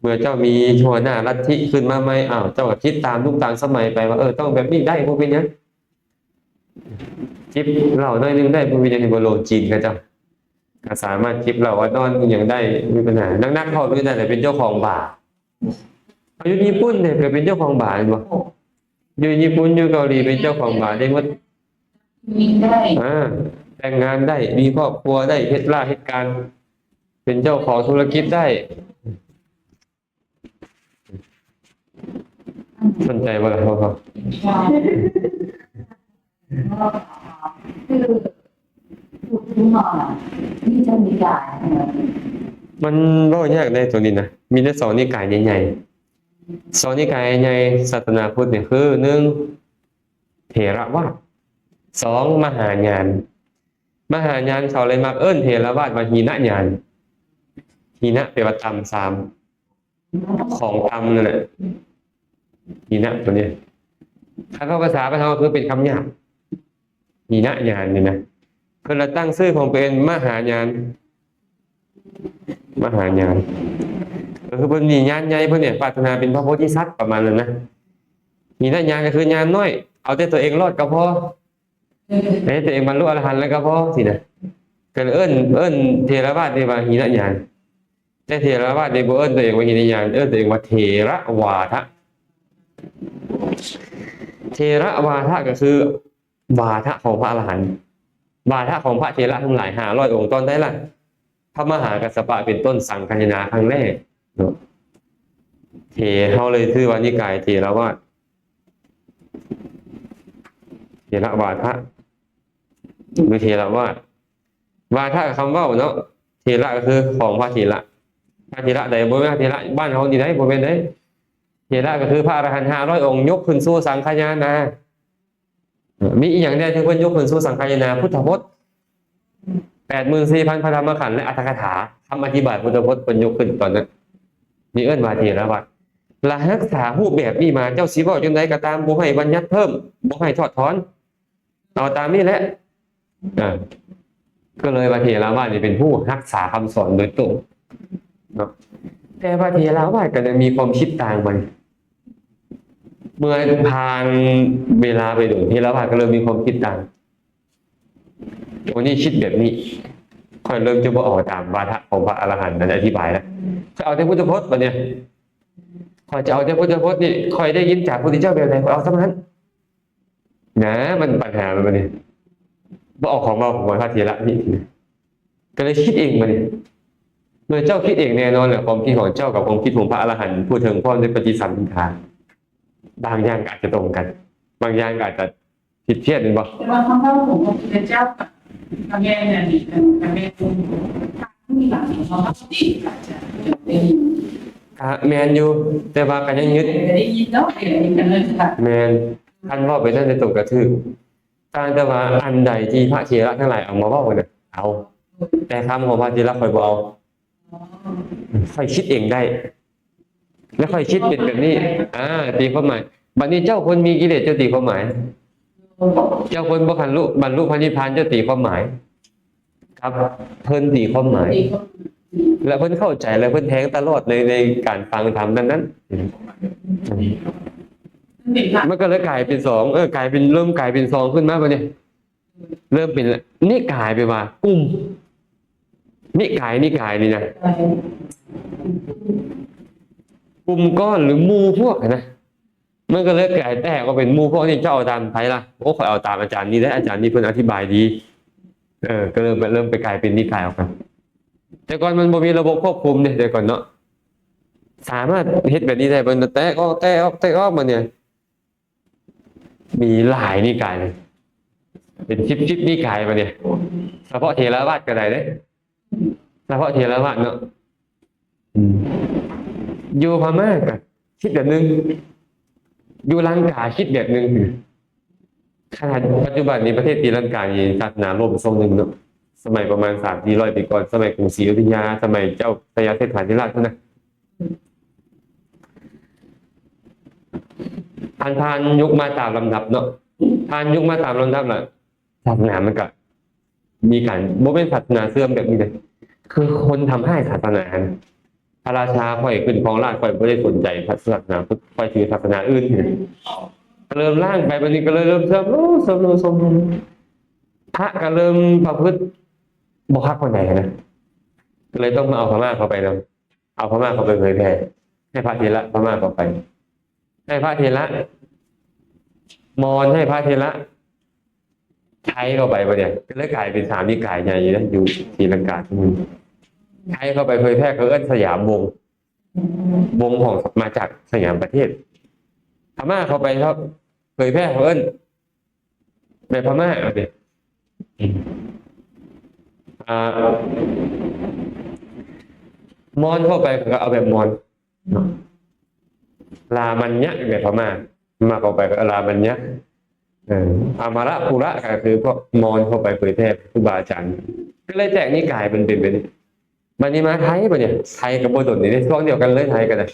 เมื่อเจ้ามีหัวหน้าลัทธิขึ้นมาไหมเจ้าก็คิดตามลูกตามสมัยไปว่าต้องแบบนี้ได้พวกเป็นยังจิบเหล่าน้อยนึงได้พวกเป็นยังโบโลจีนก็เจ้าก็สามารถจิบเหล่าว่านอนอย่างได้ไม่ปัญหานักเขาไม่ได้แต่เป็นเจ้าของบาร์อยู่ญี่ปุ่นเนี่ยเคยเป็นเจ้าของบาร์มั้ยอยู่ญี่ปุ่นอยู่เกาหลีเป็นเจ้าของบาร์ได้หมด มีได้ แต่งงานได้มีครอบครัวได้เฮ็ดการเป็นเจ้าของธุรกิจได้สนใจบ่ล่ะพ่อคือถูกทิ้งมาที่จะมีการ มันบ่ยากได้ตัวนี้นะมีแต่2นิกายใหญ่ๆ2นิกายใหญ่ศาสนาพุทธเนี่ยคือ1เถรวาท2มหายานเขาเลยมักเอิ้นเถรวาทว่าหีนญาณหีนะแปลว่าต่ำ3ของต่ำนั่นแหละหีนะตัวนี้ถ้าเข้าภาษาเขาคือเป็นคำหยาบหีนะญาณนี่นะเพิ่นละตั้งชื่อของเป็นมหายาน ก็คือเพิ่นมีญาณใหญ่เพิ่นเนี่ยปรารถนาเป็นพระโพธิสัตว์ประมาณนั้นนะมีหน้าญาณก็คือญาณน้อยเอาแต่ตัวเองรอดก็พอให้ตัวเองบรรลุอรหันต์แล้วก็พอสินะก็เลยเอิ้นเทรวาสนี่ว่าหินญาณแต่เทรวาสนี่บ่เอิ้นตัวเองว่าหินญาณเอิ้นตัวเองว่าเทระวาทะเทระวาทะก็คือวาทะของพระอรหันต์วาทะของพระเทระทั้งหลาย500องค์ตอนได้ละพระมหากัสสปะเป็นต้นสังฆายนาครั้งแรกเนาะเทเขาเลยชื่อว่านิกายเทระวาทเทระวาทะหรือเทระวาทวาทะกับคำว่าเนาะเทระก็คือของพระเทระพระเทระใดบ่แม่นพระเทระบ้านเขาที่ไหนบ่แม่นได้เทระก็คือพระอรหันต์500องค์ยกขึ้นสู่สังฆายนามีอีกอย่างใดที่เพิ่นยกขึ้นสู่สังฆายนาพุทธพจน์ 84,000 พระธรรมขันธ์และอรรถกถาคำอธิบายพุทธพจน์เพิ่นยกขึ้นตอนนั้นนี่เอิ้นว่าเทระวาทละรักษารูปแบบนี้มาเจ้าสิเว้าจังไดก็ตามบ่ให้บัญญัติเพิ่มบ่ให้ถอดถอนเอาตามนี้แหละก็เลยพระเถรวาทนี่เป็นผู้รักษาคำสอนโดยตรงเนาะแต่พระเถรวาทก็จะมีความคิดต่างมันเมื่อผ่านเวลาไปโดนเถรวาทก็เริ่มมีความคิดต่างวันนี้คิดแบบนี้ค่อยเริ่มจะบ่ออกตามวาทะของพระอรหันต์นั้นอธิบายแล้วจะเอาแต่พุทธพจน์บัดเนี่ยค่อยจะเอาแต่พุทธพจน์นี่ค่อยได้ยินจากพระพุทธเจ้าแบบไหนเอาซะนั้นนะมันปัญหามันบัดนี้บ่ออกของเราของพระเถระนี่ก็เลยคิดเองบัดนี้เมื่อเจ้าคิดเองแน่นอนแหละความคิดของเจ้ากับความคิดของพระอรหันต์ผู้ถึงพร้อมด้วยปฏิสัมพิทาบางอย่างอาจจะตรงกันบางอย่างอาจจะผิดเพี้ยนเป็นบ่ แต่ว่าคำว่าของพระพุทธเจ้ากับพระแม่เนี่ยนี่เป็นพระแม่คุณทางที่มีหลักของเขาที่อาจจะได้ยิน แมนอยู่แต่ว่ากันยังยึด ได้ยินแล้วเดี๋ยวนี้กันเลยค่ะ แมนอันว่าไปนั่นในตกกระทืบการแต่ว่าอันใดที่พระเถระทั้งหลายเอามาเว่าเนี่ยเอาแต่คำของพระเถระคอยบ่เอาค่อยคิดเองได้ แล้วค่อยคิดเป็นแบบนี้ตีความหมายบัดนี้เจ้าคนมีกิเลสเจ้าตีความหมายเจ้าคนบ่บรรลุพระนิพพานเจ้าตีความหมาย ครับเพิ่นตีความหมาย และเพิ่นเข้าใจและเพิ่นแทงตลอดในการฟังธรรมนั้นมันก็เลยกลายเป็นสองกลายเป็นเริ่มกลายเป็นสองขึ้นมาบัดนี้เริ่มเป็นนี่กลายไปว่ากลุ่มนิกายนี่นะกลุ่มก้อนหรือหมู่พวกนะมันก็เลยกลายแตกก็เป็นหมู่พวกนี่เจ้าเอาตามไผล่ะโอ้ขอยเอาตามอาจารย์นี่ได้อาจารย์นี่เพิ่นอธิบายดีก็เริ่มไปกลายเป็นนิกายออกกันแต่ก่อนมันบ่มีระบบควบคุมเนี่ยแต่ก่อนเนาะสามารถเฮ็ดแบบนี้ได้เบิ่นแตกออกมาเนี่ยมีหลายนิกายเลยเป็นชิปนิกายมาเนี่ยเฉพาะเถรวาทก็ได้เด้เฉพาะเถรวาทเนาะอยู่พม่าก็คิดแบบนึงอยู่ลังกาคิดแบบนึงขนาดปัจจุบันนี้ประเทศศรีลังกามีศาสนาร่มทรงหนึ่งเนาะสมัยประมาณ300-400 ปีก่อนสมัยกรุงศรีอยุธยาสมัยเจ้าพญาเศรษฐาธิราชนะผ่านยุคมาตามลำดับเนาะผ่านยุคมาตามลำดับแหละศาสนามันก็มีการบ่เป็นศาสนาเสื่อมแบบนี้เลยคือคนทำให้ศาสนาพระราชาค่อยขึ้นครองราชย์ค่อยไม่ได้สนใจศาสนาพุทธค่อยถือศาสนาอื่นเริ่มล่างไปวันนี้ก็เลยเริ่มเสื่อมพระก็เริ่มประพฤติบ่คักคนไหนนะก็เลยต้องมาเอาพม่าเข้าไปนะเอาพม่าเข้าไปเผยแผ่ให้พระเถระพม่าเข้าไปให้พระเถระมอญให้พระเถระใช้เข้าไปเนี่ยก็เลยกลายเป็น3นิกายใหญ่นะอยู่ศรีลังกาที่นี่ใช้เข้าไปเผยแพร่เขาเอิ้นสยามวงของมาจากสยามประเทศพม่าเข้าไปครับเผยแพร่เขาเอิ้นในพม่าเอาดิมอญเข้าไปก็เอาแบบมอญลามันยะแบบพม่าเข้าไปก็ลามันยะอามาระปุระก็คือพวกมอญเข้าไปเผยแพร่ครูบาอาจารย์ก็เลยแจกนิกายเป็นบัดนี้มาไทยป่ะเนี่ยไทยกับโบราณนี่ในช่วงเดียวกันเลยไทยกันเลย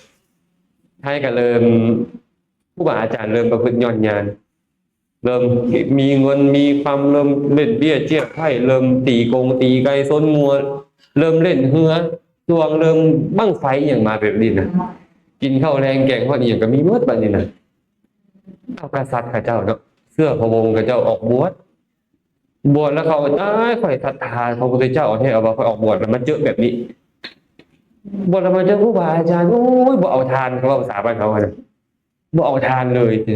ไทยก็เริ่มครูบาอาจารย์เริ่มประพฤติย้อนญาณเริ่มมีเงินมีความเริ่มเล่นเบี้ยเจี๊ยบไพ่เริ่มตีกงตีไก่ส้นงัวเริ่มเล่นเฮือ ดวงเริ่มบั้งไฟอย่างมาแบบนี้นะกินข้าวแรงแกงข้าวเหนียวก็มีหมดแบบนี้นะเอากษัตริย์ข้าเจ้าเนาะเสื้อพระวงศ์ข้าเจ้าออกบวชแล้วเขาข่อยศรัทธาพระพุทธเจ้าเอาให้เอาว่าข่อยออกบวชแล้วมาเจอแบบนี้บวชแล้วมาเจอครูบาอาจารย์โอ้ยบ่เอาทานเขาว่าภาษาบ้านเขาเนี่ยบ่เอาทานเลยที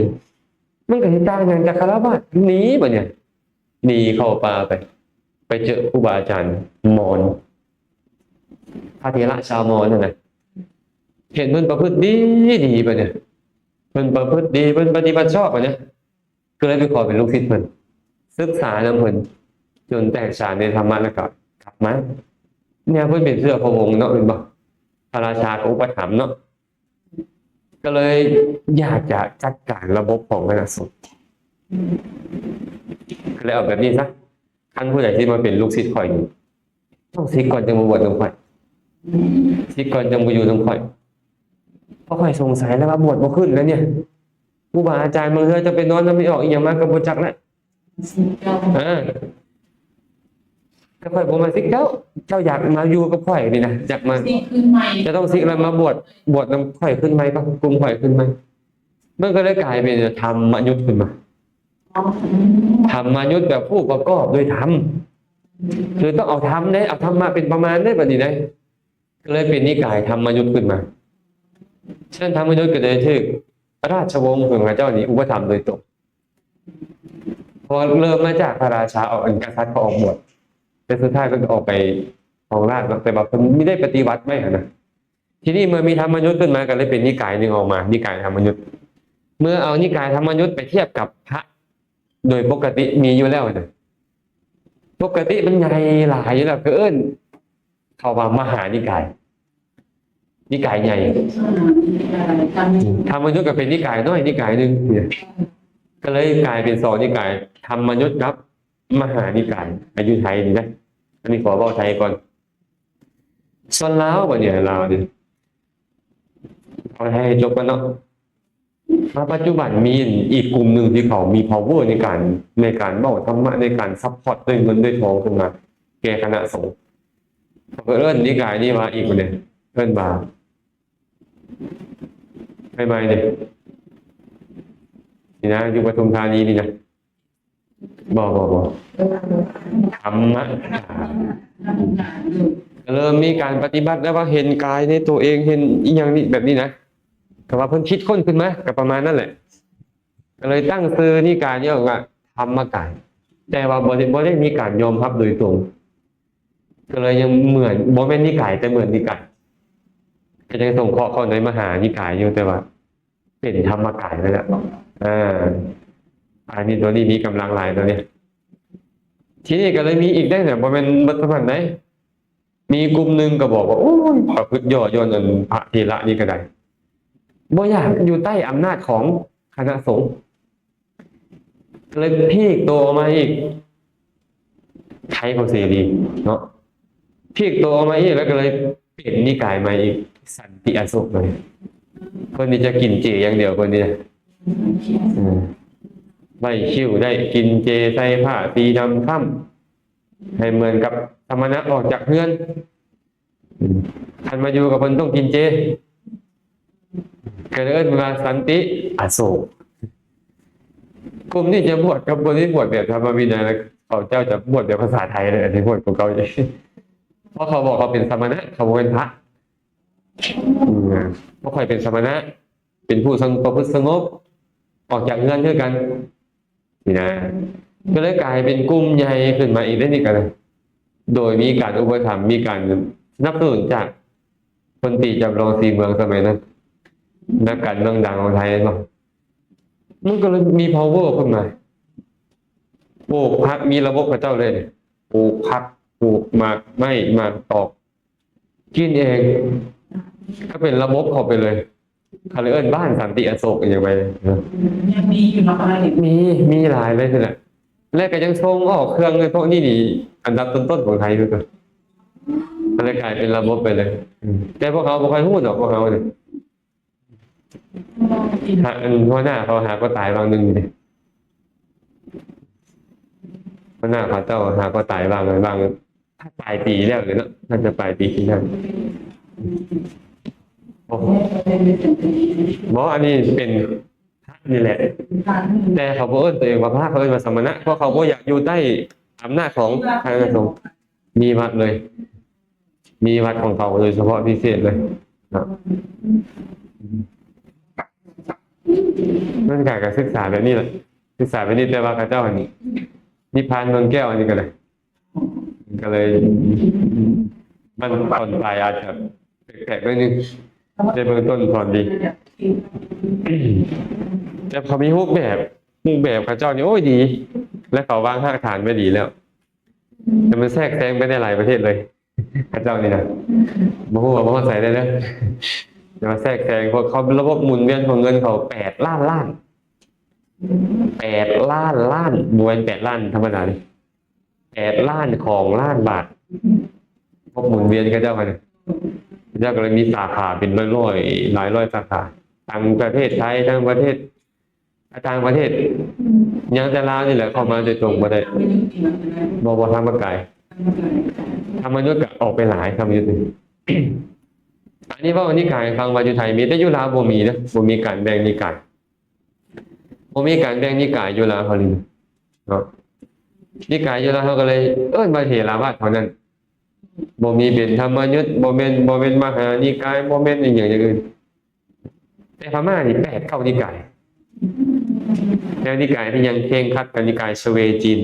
มันก็เห็นต่างอย่างจากคารวะหนีบ่เนี่ยหนีเข้าป่าไปเจอครูบาอาจารย์มอญพระเถระชาวมอญนั่นแหละเห็นเพิ่นประพฤติดีป่ะเนี่ยเพิ่นประพฤติดีเพิ่นปฏิบัติชอบป่ะเนี่ยก็เลยไปขอเป็นลูกศิษย์เพิ่นศึกษานำเพิ่นจนแตกฉานในธรรมะแล้วก็กลับมาเนี่ยเพิ่นเป็นเสื้อพระวงศ์เนาะเป็นบ่พระราชาก็อุปถัมภ์เนาะก็เลยอยากจะจัดการระบบของคณะสงฆ์ก็เลยเอาแบบนี้ซะท่านผู้ใดที่มาเป็นลูกศิษย์ข่อยอยู่ต้องศิษย์ก่อนจะมาบวชนำข่อยศิษย์ก่อนจะมาอยู่นำข่อยเพราะข่อยสงสัยแล้วว่าบวชบ่ขึ้นแล้วเนี่ยครูบาอาจารย์บางเทื่อจะไปนอนแล้วไม่ออกอีหยังมาก็บ่จักแล้วก็ข่อยบ่มาศิษย์เจ้าอยากมาอยู่กับข่อยนี่นะอยากมา สิ่งขึ้นใหม่ จะต้องศิษย์อะไรมาบวชนำข่อยขึ้นไหมป่ะกลุ่มข่อยขึ้นไหมมันก็เลยกลายเป็นธรรมยุทธ์ขึ้นมาธรรมยุทธ์แบบผู้ประกอบด้วยธรรมคือต้องเอาธรรมได้เอาธรรมมาเป็นประมาณได้แบบนี้ได้ก็เลยเป็นนิกายธรรมยุทธ์ขึ้นมาเช่นธรรมยุทธ์ก็เลยชื่อราชวงศ์ของพระเจ้านี้อุปถัมภ์โดยตรงพอเริ่มมาจากพระราชาออกกษัตริย์ก็ออกบวชแต่สุดท้ายก็ออกไปของราชแต่แบบไม่ได้ปฏิวัติไม่นะทีนี้เมื่อมีธรรมยุทธ์ขึ้นมาก็เลยเป็นนิกายหนึ่งออกมานิกายธรรมยุทธ์เมื่อเอานิกายธรรมยุทธ์ไปเทียบกับพระโดยปกติมีอยู่แล้วนะปกติมันใหญ่หลายอยู่แล้วก็เขาว่ามหานิกายใหญ่ธรรมยุทธ์ก็เป็นนิกายน้อยนิกายหนึ่งเนี่ยก็เลยกลายเป็นสองนิกายธรรมยุทธ์ครับมหานิกายอายุไทยนี่นะอันนี้ขอบอกไทยก่อนส่วนลาวบ่เนี่ยลาวดิเอาให้จบกันเนาะมาปัจจุบันมีอีกกลุ่มหนึ่งที่เขามี power ในการเบ้าธรรมะในการซัพพอร์ตด้วยเงินด้วยทองขึ้นมาแก่คณะสงฆ์เอิ้นนิกายนี่มาอีกคนเนี่ยเอิ้นบาไม่เนี่ยนี่นะอยู่ปทุมธานีนี่นะบ่ธรรมะเริ่มมีการปฏิบัติแล้วว่าเห็นกายในตัวเองเห็นอีกอย่างนี้แบบนี้นะแต่ว่าเพิ่นคิดค้นขึ้นมาก็ประมาณนั่นแหละก็เลยตั้งชื่อนิกายนี้ว่าธรรมกายแต่ว่าบ่ได้มีการยอมรับโดยตรงก็เลยยังเหมือนบ่แม่นนิกายแต่เหมือนนิกายก็ยังส่งข้อในมหานิกายอยู่แต่ว่าเป็นธรรมกายนั่นแหละอันนี้ตัวนี้มีกำลังหลายตัวนี้ทีนี้ก็เลยมีอีกได้เนี่ยบ่แม่นบัดประมาณไหนมีกลุ่มหนึงก็บอกว่าโอ้ยประพฤติย่อหย่อนอันพระเถระนี่ก็ได้บ่อยากอยู่ใต้อำนาจของคณะสงฆ์เลยพีกตัวออกมาอีกไทยของเสรีเนาะพีกตัวออกมาอีกแล้วก็เลยเป็นนิกายมาอีกสันติอโศกเลยคนนี้จะกินเจอย่างเดียวคนนี้ไม่คิ้วได้กินเจใส่ผ้าสีดำค่ำให้เหมือนกับธรรมนัสออกจากเพื่อนท่านมาอยู่กับคนต้องกินเจก็เลยมาสันติอโศกกลุ่มนี้จะบวชกับคนที่บวชแบบธรรมวินัยแล้วเขาเจ้าจะบวชแบบภาษาไทยเลยอันนี้บวชของเขาเพราะเขาบอกเขาเป็นสมณะเขาเป็นพระเพราะใครเป็นสมณะเป็นผู้ประพฤติสงบออกจากเงื่อนด้วยกันนี่นะก็เลยกลายเป็นกลุ่มใหญ่ขึ้นมาอีกได้นี่กันโดยมีการอุปถัมภ์มีการสนับสนุนจากพลตรีจำลองศรีเมืองสมัยนั้นนักการเมืองดังของไทยเนาะมันก็เลยมี power ขึ้นมาปลูกพักมีระบบพระเจ้าเลยปลูกพักปลูกหมากไม่หมากตอกกินเองก็เป็นระบบเข้าไปเลยคาร์เอิ้นบ้านสันติอโศกอย่างไรยังมีอยู่นะอะไรมีหลายเลยคือแหละแล้วก็ยังส่งออกเครื่องเลยพวกนี้นี่อันดับต้นๆของไทยด้วยกันมันเลยกลายเป็นระบบไปเลยแต่พวกเขาไม่ค่อยพูดหรอกพวกเขาเนี่ยหัวหน้าเขาหาก็ตายบางหนึ่งเลยหัวหน้าเขาเจ้าหาก็ตายบางเลยบาง ปลายปีแล้วหรือเนาะน่าจะปลายปีที่แล้วโอ้หมออันนี้เป็นพระนี่แหละ แต่เขาบ่เอิ้นตัวเองว่าพระเขาเอิ้นว่าสมณะเพราะเขาบ่อยากอยู่ใต้อำนาจของพระอริยสงฆ์มีวัดเลย มีวัดของเขาโดยเฉพาะพิเศษเลยครับนั่นการศึกษาแบบนี้แหละศึกษาแบบนี้แต่ว่าพระเจ้าอันนี้นิพพานเมืองแก้วอันนี้ก็เลยมันตอนปลายอาจจะแปลกๆนิดนึงในเบื้องต้นพอดี แต่เขามีรูปแบบพระเจ้านี่โอ้ยดี และเขาวางรากฐานไว้ดีแล้ว แต่มันแทรกแซงไปได้หลายประเทศเลยพระเจ้านี่นะบ่ฮู้ว่าบ่ใส่ได้เลยแต่ว่าแทรกแซงเพราะเขาระบบหมุนเวียนของเงินเขา8 ล้านบ่แม่น8 ล้านธรรมดานี่8 ล้านของล้านบาทระบบหมุนเวียนพระเจ้าค่ะเนี่ยพระเจ้าก็เลยมีสาขาเป็นร้อยๆหลายร้อยสาขาทั้งประเทศไทยทั้งประเทศต่างประเทศยังแต่ลาวนี่แหละเข้ามาโดยตรงบ่ได้บ่ทางประกายธรรมยุทธ์ก็ออกไปหลายธรรมยุทธ์นี่ อันนี้ว่านิกายฟังว่าอยู่ไทยมีแต่อยู่ลาวบ่มีนะบ่มีการแบ่งนิกายบ่มีการแบ่งนิกายอยู่ลาวเขาเลยเนาะนิกายอยู่ลาวเขาก็เลยเอิ้นว่าเถรวาทเท่านั้นบ่มีเป็นธรรมยุทธ์บ่แม่นมหานิกายบ่แม่นอีหยังอย่างอื่นแต่พม่านี่8 9นิกายแล้วนิกายที่ยังเคร่งครัดกับนิกายสเวจีน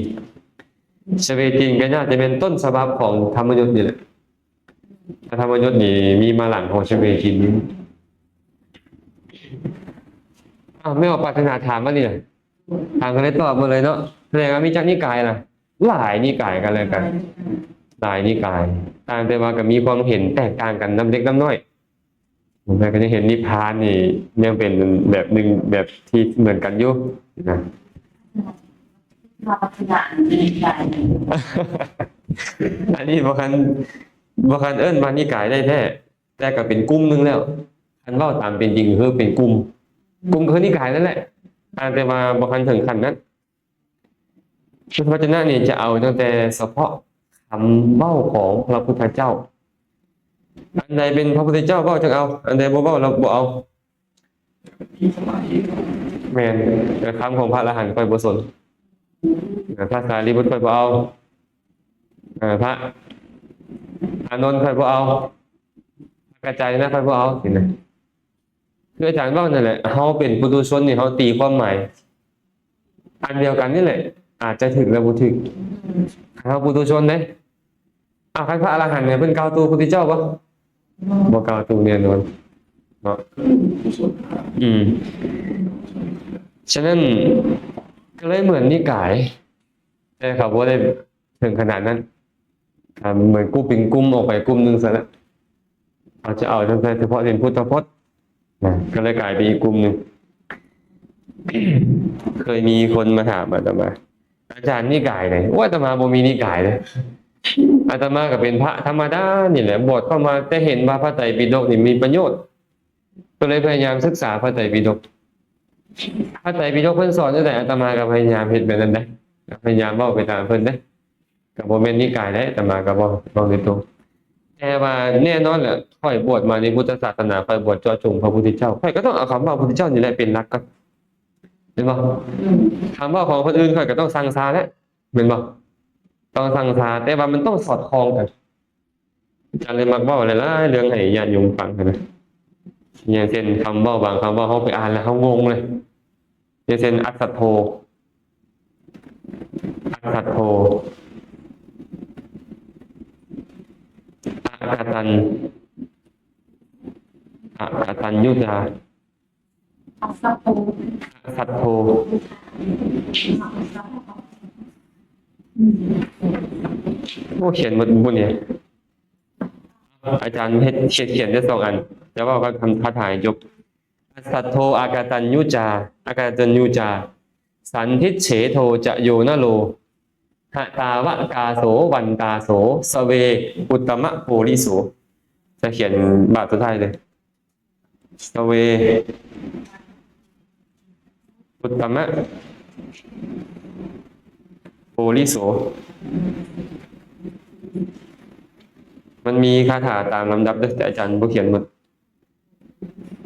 ก็น่าจะเป็นต้นฉบับของธรรมยุทธ์นี่แหละธรรมยุทธ์นี่มีมาหลังของสเวจีนนี่ไม่เอาปรารถนาถามมาเนี่ยถามกันเลยตอบมาเลยเนาะแสดงว่ามีจักนิกายล่ะหลายนิกายกันเลยกันหลายนิกายต่างแต่ว่าก็มีความเห็นแตกต่างกันน้ำเล็กน้ำน้อยผมก็จะเห็นนิพพานนี่ยังเป็นแบบหนึ่งแบบที่เหมือนกันอยู่นะ อันนี้บ่คันเอิ้นว่านิกายได้แท้แต่ก็เป็นกลุ่มหนึงแล้วคันเว้าตามเป็นจริงคือเป็นกลุ่มคือนิกายนั่นแหละแต่ว่าบ่คันถึงขั้นนั้นพุทธวจนะนี่จะเอาตั้งแต่เฉพาะคำเว้าของพระพุทธเจ้าอันใดเป็นพระพุทธเจ้าเว้าจังเอาอันใดบ่เว้าเราบ่เอาแม่นแต่คำของพระอรหันต์ค่อยบ่สนพระสารีบุตรค่อยบ่เอาพระอานนท์ค่อยบ่เอากระจายนะค่อยบ่เอาสินะคืออาจารย์เว้านั่นแหละเฮาเป็นปุถุชนนี่เฮาตีความหมายอันเดียวกันนี่แหละอาจจะถึกและบ่ถึกเฮาปุถุชนเด้คันพระอรหันต์เนี่ยเพิ่นกล่าวตูพระพุทธเจ้าบ่บ่กล่าวตูแน่นอนเนาะฉะนั้นก็เลยเหมือนนิกายแต่เขาบ่ได้ถึงขนาดนั้นเหมือนกู้เป็นกลุ่มออกไปกลุ่มหนึงซะแล้วเขาจะเอาเฉพาะเรียนพุทธพจน์นะก็เลยกลายเป็นอีกกลุ่มหนึง เคยมีคนมาถามอาตมาอาจารย์นิกายไหนว่าอาตมาบ่มีนิกายเลยอาตมาก็เป็นพระธรรมดานี่แหละบวชเข้ามาแต่เห็นว่าพระไตรปิฎกนี่มีประโยชน์ก็เลยพยายามศึกษาพระไตรปิฎกพระไตรปิฎกเพิ่นสอนจังได๋อาตมาก็พยายามเฮ็ดแบบนั้นได้พยายามเว้าไปตามเพิ่นเด้ก็บ่แม่นนิกายได้อาตมาก็บ่โดยตรงแต่ว่าแน่นอนแหละค่อยบวชมาในพุทธศาสนาค่อยบวชเจาะจงพระพุทธเจ้าค่อยก็ต้องเอาคำว่าพระพุทธเจ้านี่แหละเป็นหลักก่อนเห็นบ่คำว่าของคนอื่นค่อยก็ต้องสั่งซาแล้วแม่นบ่ต้องสั่งซาแต่ว่ามันต้องสอดคล้องกันอาจารย์เลยมักเว้าหลายๆเรื่องให้ญาติโยมฟังนะอย่างเช่นคำเว้าบางคำเว้าเฮาไปอ่านแล้วเฮางงเลยอย่างเช่นอัสสัทโธอากตัญญูตาสัทโธโอ้เขียนหมดบุญเนี่ยอาจารย์เขียนได้2 อันแต่ว่าก็ทำท่าถ่ายจบสัทโธอากตัญญูจาสันทิเฉโทจะโยนะโลหตาวะกาโสวันตาโสสเวอุตตมะโพลิโสจะเขียนบาทสุดท้ายเลยสเวอุตตมะโพลิโส มันมีคาถาตามลำดับเด้อแต่อาจารย์บ่เขียนหมด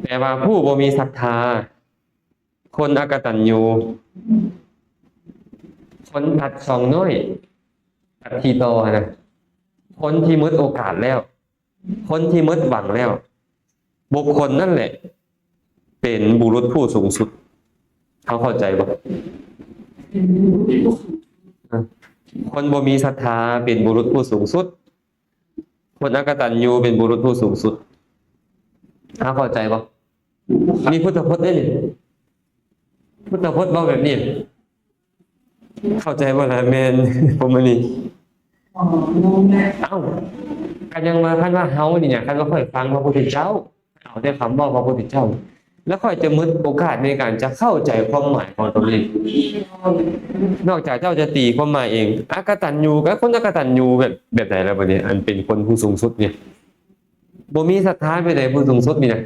แปลว่าผู้บ่มีศรัทธาคนอกตัญญูคนตัดสองน้อยตัดทีโตนะคนที่หมดโอกาสแล้ว คนที่หมดหวังแล้ว บุคคลนั่นแหละ เป็นบุรุษผู้สูงสุดเขาเข้าใจบ่ คนบ่มีศรัทธาเป็นบุรุษผู้สูงสุด คนอกตัญญูเป็นบุรุษผู้สูงสุดเขาเข้าใจบ่มีพุทธพจน์ได้นี่พุทธพจน์เว้าแบบนี้ เข้าใจบ่ล่ะแม่น ผมอันนี้ อ๋องงนะ เอ้ากันยังมาคันว่าเฮานี่เนี่ยคันว่าค่อยฟังพระพุทธเจ้าเอาแต่คำบอกพระพุทธเจ้า แล้วค่อยจะมึดโอกาสในการจะเข้าใจความหมายของตนเอง นอกจากเจ้าจะตีความหมายเองอกตัญญูกับคนอกตัญญูแบบไหนแล้วบัดนี้อันเป็นคนผู้สูงสุดเนี่ยบ่มีศรัทธาไปไหนผู้สูงสุดนี่นะ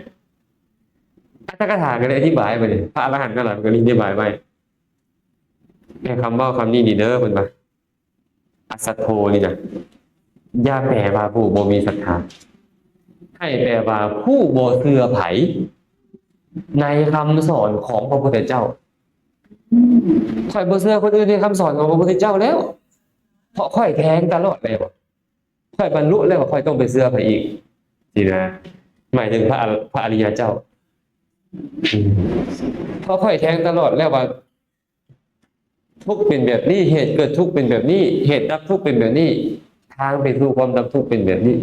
อัตถกถาก็เลยอธิบายไปเลยพระอรหันต์ก็หลังก็อธิบายไว้แค่คำว่าคำนี้นี่เด้อเพิ่นว่าอัสสัทโธนี่นะอย่าแปลว่าผู้บ่มีศรัทธาให้แปลว่าผู้บ่เชื่อไผในคำสอนของพระพุทธเจ้าค่อยบ่เชื่อคนอื่นในคำสอนของพระพุทธเจ้าแล้วเพราะค่อยแท้งตลอดแล้วค่อยบรรลุแล้วค่อยต้องไปเชื่อไผอีกสินะหมายถึงพระอริยเจ้าเพราะค่อยแท้งตลอดแล้วว่าทุกข์เป็นแบบนี้เหตุเกิดทุกข์เป็นแบบนี้เหตุดับทุกข์เป็นแบบนี้ทางไปสู่ความดับทุกข์เป็นแบบนี้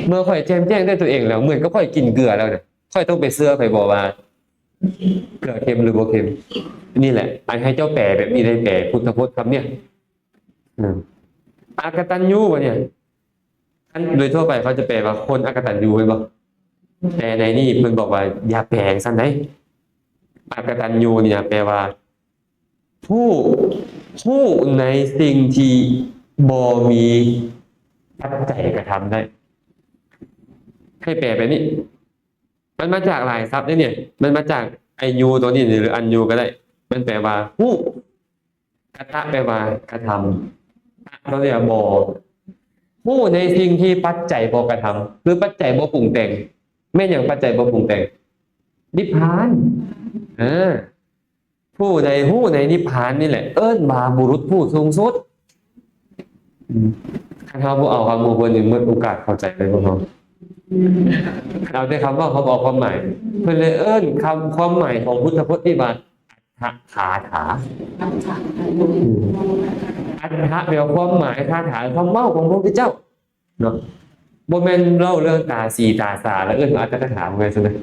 เมื่อค่อยแจ่มแจ้งได้ตัวเองแล้วเหมือนก็ค่อยกินเกลือแล้วเนี่ยค่อยต้องไปเชื่อไผบ่ว่าเกลือเค็มหรือบ่เค็มนี่แหละอันให้เจ้าแปลแบบนี้ได้แปลพุทธพจน์คำเนี่ยอกตัญญูวะเนี่ยอันโดยทั่วไปเขาจะแปลว่าคนอกตัญญูไว้บ่แต่ในนี่เพิ่นบอกว่าอย่าแปลงซั่นได้อกตัญญูเนี่ยแปลว่าผู้ในสิ่งที่บ่มีปัจจัยกระทำได้ให้แปลแบบนี้มันมาจากหลายศัพท์เนี่ยมันมาจากไอยูตัวนี้หรืออันยูก็ได้มันแปลว่าผู้กตะแปลว่ากระทำเราเรียกบ่ผู้ในสิ่งที่ปัจจัยบ่กระทำหรือปัจจัยบ่ปรุงแต่งแม่นอย่างปัจจัยบ่ปรุงแต่งนิพพานผู้ในนิพพานนี่แหละเอิ้นว่าบุรุษผู้สูงสุดถ้าเขาบ่เอาคำบ่นี่หมดโอกาสเข้าใจเลยพวกเราเอาแต่คำว่าเขาบอกความหมายเพิ่นเลยเอิ้นคำความหมายของพุทธพจน์ที่ว่าอัตถคาถาอัตถะแปลว่าความหมายคาถาความเมาของพระพุทธเจ้าเนาะบ่แม่นเล่าเรื่องตาสีตาสาแล้วเอิ้นว่าอัตถกถาเหมือนกันนะ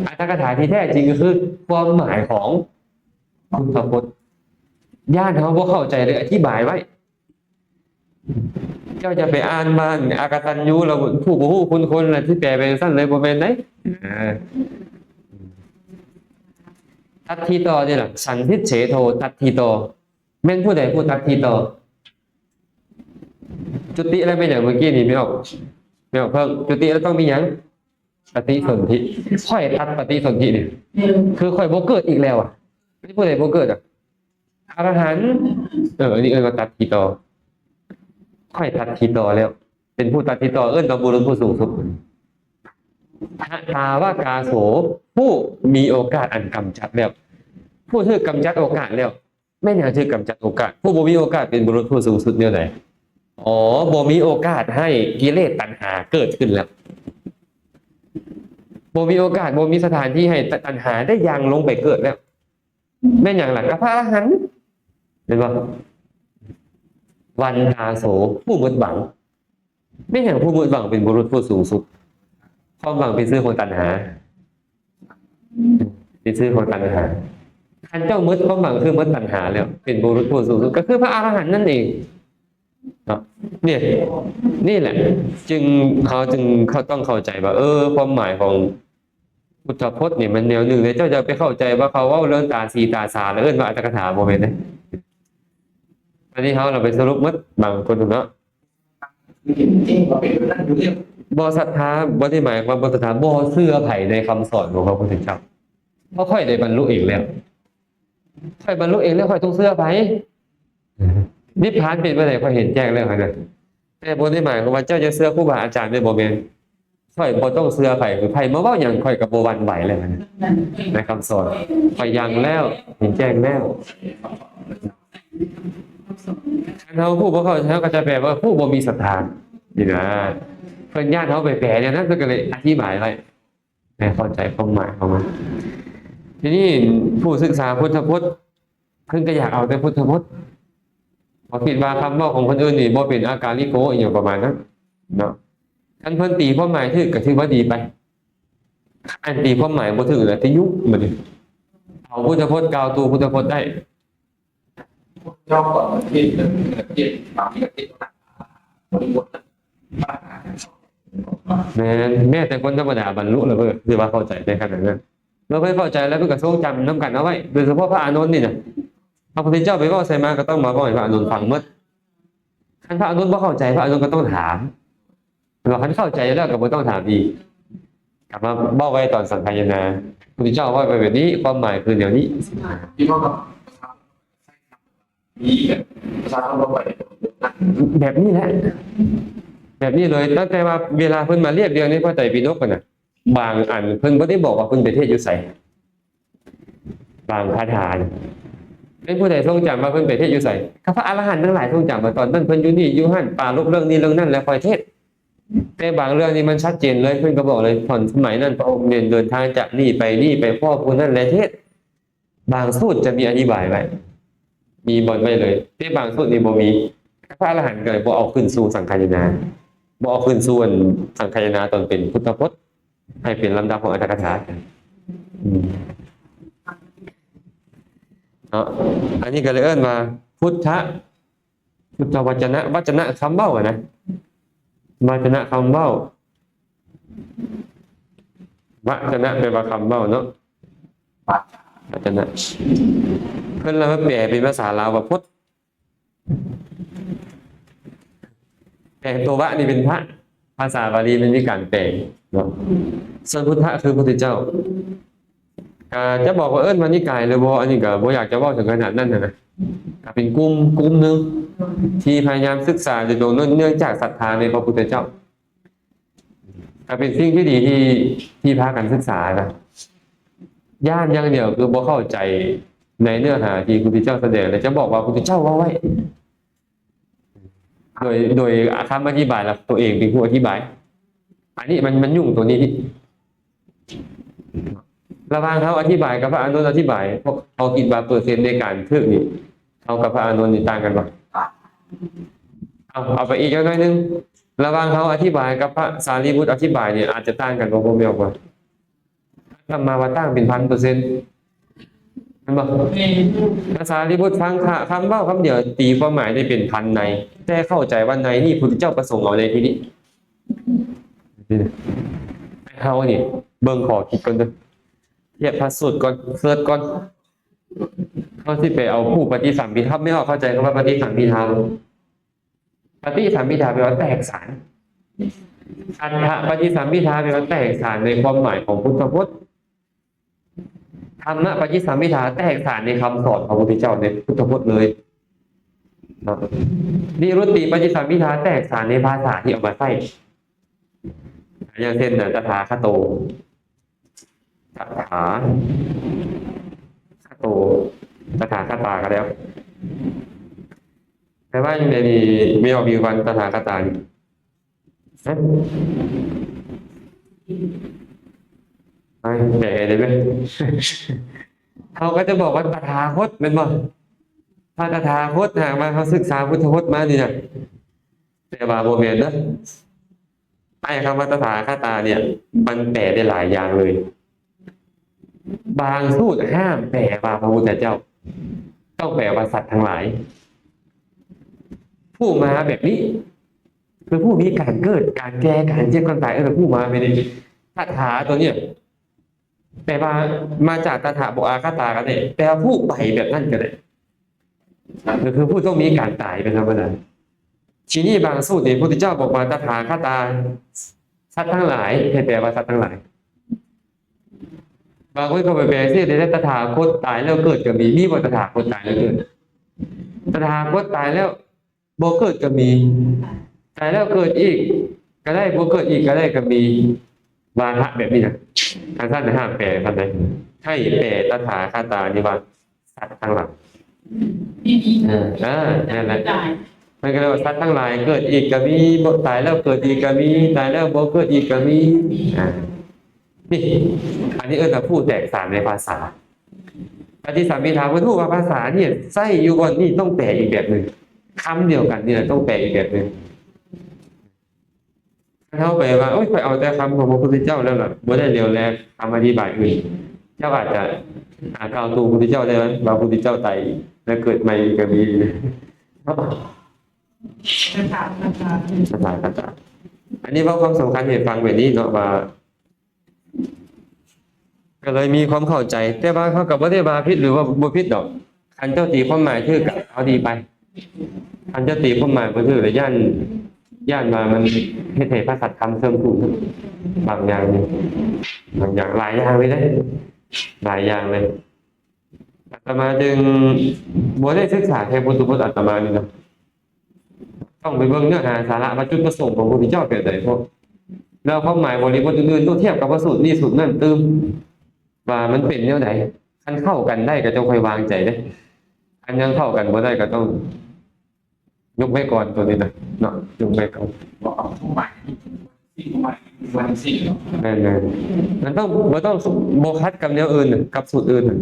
อัตถกถาที่แท้จริงก็คือความหมายของพุทธพจน์ญาติเขาบ่เข้าใจเลยอธิบายไว้เจ้าจะไปอ่านบ้านอกตัญญูเราผู้บ่ฮู้คุณคนน่ะที่แปลไปซั่นเลยบ่แม่นได้ตัทธิโตนี่ล่ะสันทิเฉโทตัทธิโตแม่นผู้ใดผู้ตัทธิโตจุติแล้วเป็นหยังเมื่อกี้นี่ไม่ออกเพิ่มจุติแล้วต้องมีหยังปฏิสนธิค่อยตัดปฏิสนธินี่คือค่อยบ่เกิดอีกแล้วอ่ะนี่ผู้ใดบ่เกิดอ่ะอรหันต์นี่ว่าตัทธิโตค่อยตัดทีต่อแล้วเป็นผู้ตัดทีต่อเอิ้นว่าบุรุษผู้สูงสุดตาวากาโสผู้มีโอกาสอันกำจัดแล้วผู้ที่กำจัดโอกาสแล้วไม่น่าจะกำจัดโอกาสผู้บ่มีโอกาสเป็นบุรุษผู้สูงสุดเนี่ยไหนบ่มีโอกาสให้กิเลสตัณหาเกิดขึ้นแล้วบ่มีโอกาสบ่มีสถานที่ให้ตัณหาได้ยังลงไปเกิดแล้วแม่นอย่างหลักกับพระอรหันต์เห็นบ่วันทาโสผู้มืดบังไม่อย่างผู้มืดบังเป็นบุรุษผู้สูงสุดความบังเป็นชื่อของตัณหาเป็นชื่อของตัณหาคันเจ้ามืดความบังคือมืดตัณหาแล้วเป็นบุรุษผู้สูงสุดก็คือพระอรหันต์นั่นเองเนี่ยนี่แหละจึงเขาต้องเข้าใจว่าความหมายของพุทธพจน์เนี่ยมันแนวหนึ่งเลยเจ้าจะไปเข้าใจว่าเขาว่าเรื่องตาสีตาสาแล้วเอิ้นว่าอัตถกถาโมเมนต์อันนี้เราไปสรุปมัดบางคนถูกเนาะบ่ศรัทธาบ่ได้หมายความบ่ศรัทธาบ่เชื่อไผในคำสอนของพระพุทธเจ้าเพราะค่อยได้บรรลุเองแล้วค่อยบรรลุเองแล้วค่อยต้องเชื่อไผนิพพานเป็นเมื่อไหร่ค่อยเห็นแจ้งแล้วค่อยนะ แต่บ่ได้หมายความว่าเจ้าจะเชื่อครูบาอาจารย์ด้วยบ่แม่นข่อยบ่ต้องเชื่อไผคือไผมาเว้าหยังข่อยก็บ่หวั่นไหวเลยนะในคำสอนข่อยยังแล้วเห็นแจ้งแล้วคันเฮาผู้บ่เข้าใจก็จะแปลว่าผู้บ่มีศรัทธานี่นะเพิ่นญาติเฮาไปแปลเนี่ยนะเพิ่นก็เลยอธิบายไว้ให้เข้าใจความหมายของมันทีนี้ผู้ศึกษาพุทธพจน์เพิ่นก็อยากเอาแต่พุทธพจน์บ่คิดว่าคำเว้าของคนอื่นนี่บ่เป็นอาการลิโกอีหยังประมาณนั้นเนาะคันเพิ่นตีความหมายถูกก็ถือว่าดีไปอันตีความหมายบ่ถูกแล้วที่ยุบัดนี้เอาพุทธพจน์กล่าวตูพุทธพจน์ได้ ชอบก่อนที่เรื่องเจ็บบางที่ก็ติดต่างบริบทปัญหา แม้แต่คนธรรมดาบรรลุแล้วเพิ่นคือว่าเข้าใจในขนาดนั้นเราเพิ่นเข้าใจแล้วเพิ่นก็ทรงจำนำกันเอาไว้โดยเฉพาะพระอานนท์นี่น่ะพระพุทธเจ้าไปเว้าใส่มาก็ต้องมาเว้าให้พระอานนท์ฟังหมดคันพระอานนท์บ่เข้าใจพระอานนท์ก็ต้องถามว่าคันเข้าใจแล้วก็บ่ต้องถามอีกกลับมาเว้าไว้ตอนสังฆายนาพระพุทธเจ้าเว้าไปแบบนี้ความหมายคือแนวนี้ ที่ว่ากับมีประชาชนทั่วไป แบบนี้แหละแบบนี้เลยตั้งแต่ว่าเวลาเพิ่นมาเรียบเรียงในพระไตรปิฎกกันน่ะบางอันเพิ่นบ่ได้บอกว่าเพิ่นไปเทศน์อยู่ไสบางคาถาเป็นผู้ใดทรงจำว่าเพิ่นไปเทศน์อยู่ไสข้าพระอรหันต์ทั้งหลายทรงจำว่าตอนนั้นเพิ่นอยู่นี่อยู่หั่นปรารภเรื่องนี้เรื่องนั้นแล้วคอยเทศน์แต่บางเรื่องนี่มันชัดเจนเลยเพิ่นก็บอกเลยตอนสมัยนั้นพระองค์เดินทางจากนี่ไปพ่อผู้นั้นและเทศน์บางสูตรจะมีอธิบายไว้มีบ่ไว้เลยแต่บางสูตรนี่บ่มีพระอรหันต์ก็เลยบ่เอาขึ้นสู่สังฆายนาบ่เอาขึ้นสู่สังฆายนาตอนเป็นพุทธพจน์ให้เป็นลำดับของอัตถกถาเนาะอันนี้ก็เลยเอิ้นว่าพุทธวจนะวจนะคำเว้าอะนะวจนะคำเว้าวจนะแปลว่าคำเว้าเนาะวจนะเพิ่นเรามาแปลเป็นภาษาลาวว่าพุทธแต่ตัววะนี่เป็นพระภาษาบาลีมันมีการแปลเนาะส่วนพุทธะคือพระพุทธเจ้าจะบอกว่าเอิ้นว่านิกายหรือบ่อันนี้ก็บ่อยากจะเว้าถึงขนาดนั้นนะก็เป็นกลุ่มหนึงที่พยายามศึกษาโดยเนื่องจากศรัทธาในพระพุทธเจ้าก็เป็นสิ่งที่ดีที่พากันศึกษานะย่านอย่างเดียวคือบ่เข้าใจในเนื้อหาที่พระพุทธเจ้าแสดงแต่จะบอกว่าพระพุทธเจ้าว่าไว้โดยคำอธิบายแล้วตัวเองเป็นผู้อธิบายอันนี้มันยุ่งตัวนี้ที่ระหว่างเขาอธิบายกับพระอานนท์อธิบายพวกเขาคิดว่าเปอร์เซ็นต์ในการทึกนี่เขากับพระอานนท์นี่ต่างกันบ่เอาไปอีกหน่อยนึงระหว่างเขาอธิบายกับพระสารีบุตรอธิบายเนี่ยอาจจะต่างกันบ่แม่นบ่ธรรมาว่าต่างเป็น 1,000% มันบอกภาษาลิบุตรฟังคำเว้าคำเดียวตีความหมายได้เป็นพันในแต่เข้าใจว่าในนี่พุทธเจ้าประสงค์เอาในที่นี้เฮานี่เบิ่งขอคิดก่อนเด้อเทียบพระสูตรก่อนเสิร์ชก่อนเขาสิไปเอาผู้ปฏิสัมภิทาไม่ออกเข้าใจคำว่าปฏิสัมภิทาปฏิสัมภิทาแปลว่าแตกสารอัฏฐปฏิสัมภิทาแปลว่าแตกสารในความหมายของพุทธพจน์ธรรมะปฏิสัมภิทาแตกสารในคำสอนของพระพุทธเจ้าในพุทธพจน์เลยนิรุตติปฏิสัมภิทาแตกสารในภาษาที่เอามาใช้อย่างเช่นตถาคโตตถาคโตตถาคตาก็แล้วแต่ว่ายังไงมีออกมีวันตถาคตานี่แต่ได้ไหมเขาก็จะบอกว่าตถาคตเป็นบ่พระตถาคตหากมาเขาศึกษาพุทธพจน์มานี่นะแต่ว่าโมเมนต์นะไอ้คำว่าตถาคตาเนี่ยมันแปลได้หลายอย่างเลยบางสูตรห้ามแปลว่าพระพุทธเจ้าต้องแปลว่าสัตว์ทั้งหลายผู้มาแบบนี้คือผู้มีการเกิดการแก่การเจ็บการตายผู้มาไม่ได้ตถาตัวเนี้ยแต่ว่ามาจากตถาบอกอาคตากันเนี่ยแต่ว่าผู้ไปแบบนั้นก็ได้ก็คือผู้ต้องมีการตายเป็นธรรมดาทีนี้บางสูตรเนี่ยพระพุทธเจ้าบอกมาตถาคตาสัตว์ทั้งหลายให้แปลว่าสัตว์ทั้งหลายบางคนก็ไปแปลที่ได้ตถาคตตายแล้วเกิดก็มีบ่ตถาคตตายแล้วเกิดตถาคตตายแล้วบ่เกิดก็มี ตายแล้วเกิดอีกก็ได้บ่เกิดอีกก็ได้ก็มีวาทะแบบนี้นะทางท่านห้ามแปลท่านใดให้แปลตถาคตานิว่าสัตว์ทั้งหลาย ดีๆ นั่นแหละมันก็เรียกว่าสัตว์ทั้งหลายเกิดอีกก็มีบ่ตายแล้วเกิดอีกก็มีตายแล้วบ่เกิดอีกก็มีนี่อันนี้ว่าผู้แตกต่างในภาษาปฏิสัมพิทาวัตถุว่าภาษาเนี่ยไส้อยู่ก่อนนี่ต้องแปลอีกแบบหนึ่งคำเดียวกันเนี่ยต้องแปลอีกแบบหนึ่งถ้าเข้าไปว่าโอ้ยไปเอาแต่คำของพระพุทธเจ้าแล้วล่ะบ่ได้เรียวแลคำอธิบายอื่นเจ้าอาจจะกล่าวตูพระพุทธเจ้าได้ไหมว่าพระพุทธเจ้าตายแล้วเกิดใหม่ก็มีภาษาอันนี้ว่าความสำคัญให้ฟังแบบนี้เนาะว่าก็เลยมีความเข้าใจแต่ว่าเขากับว่าได้บาพิษหรือว่าบ่พิษดอกคันเจ้าตีความหมายคือกับเขาดีไปคันเจ้าตีความหมายบ่คือหรือย่านมามันเฮ็ดให้พระสัตว์ธรรมเสริมสูงบางอย่างนี่บางอย่างหลายอย่างเลยนะหลายอย่างเลยอาตมาจึงบ่ได้ศึกษาแค่พุทธพจน์อาตมานี่เนาะต้องไปเบิ่งเนื้อหาสาระว่าจุดประสงค์ของพระพุทธเจ้าเป็นไดพวกแล้วความหมายบริบทอื่นๆต้องเทียบกับพระสูตรนี้สูตรนั้นตืมว่ามันเป็นแนวใดคันเข้ากันได้ก็ต้องค่อยวางใจเด้อันยังเข้ากันบ่ได้ก็ต้องยกไว้ก่อนตัวนี้นะเนาะยกไว้ก่อน บอกเอาผู้ใหม่ที่ผู้ใหม่วันสี่ แน่ๆมันต้องบ่คัดกับแนวอื่นน่ะกับสูตรอื่นน่ะ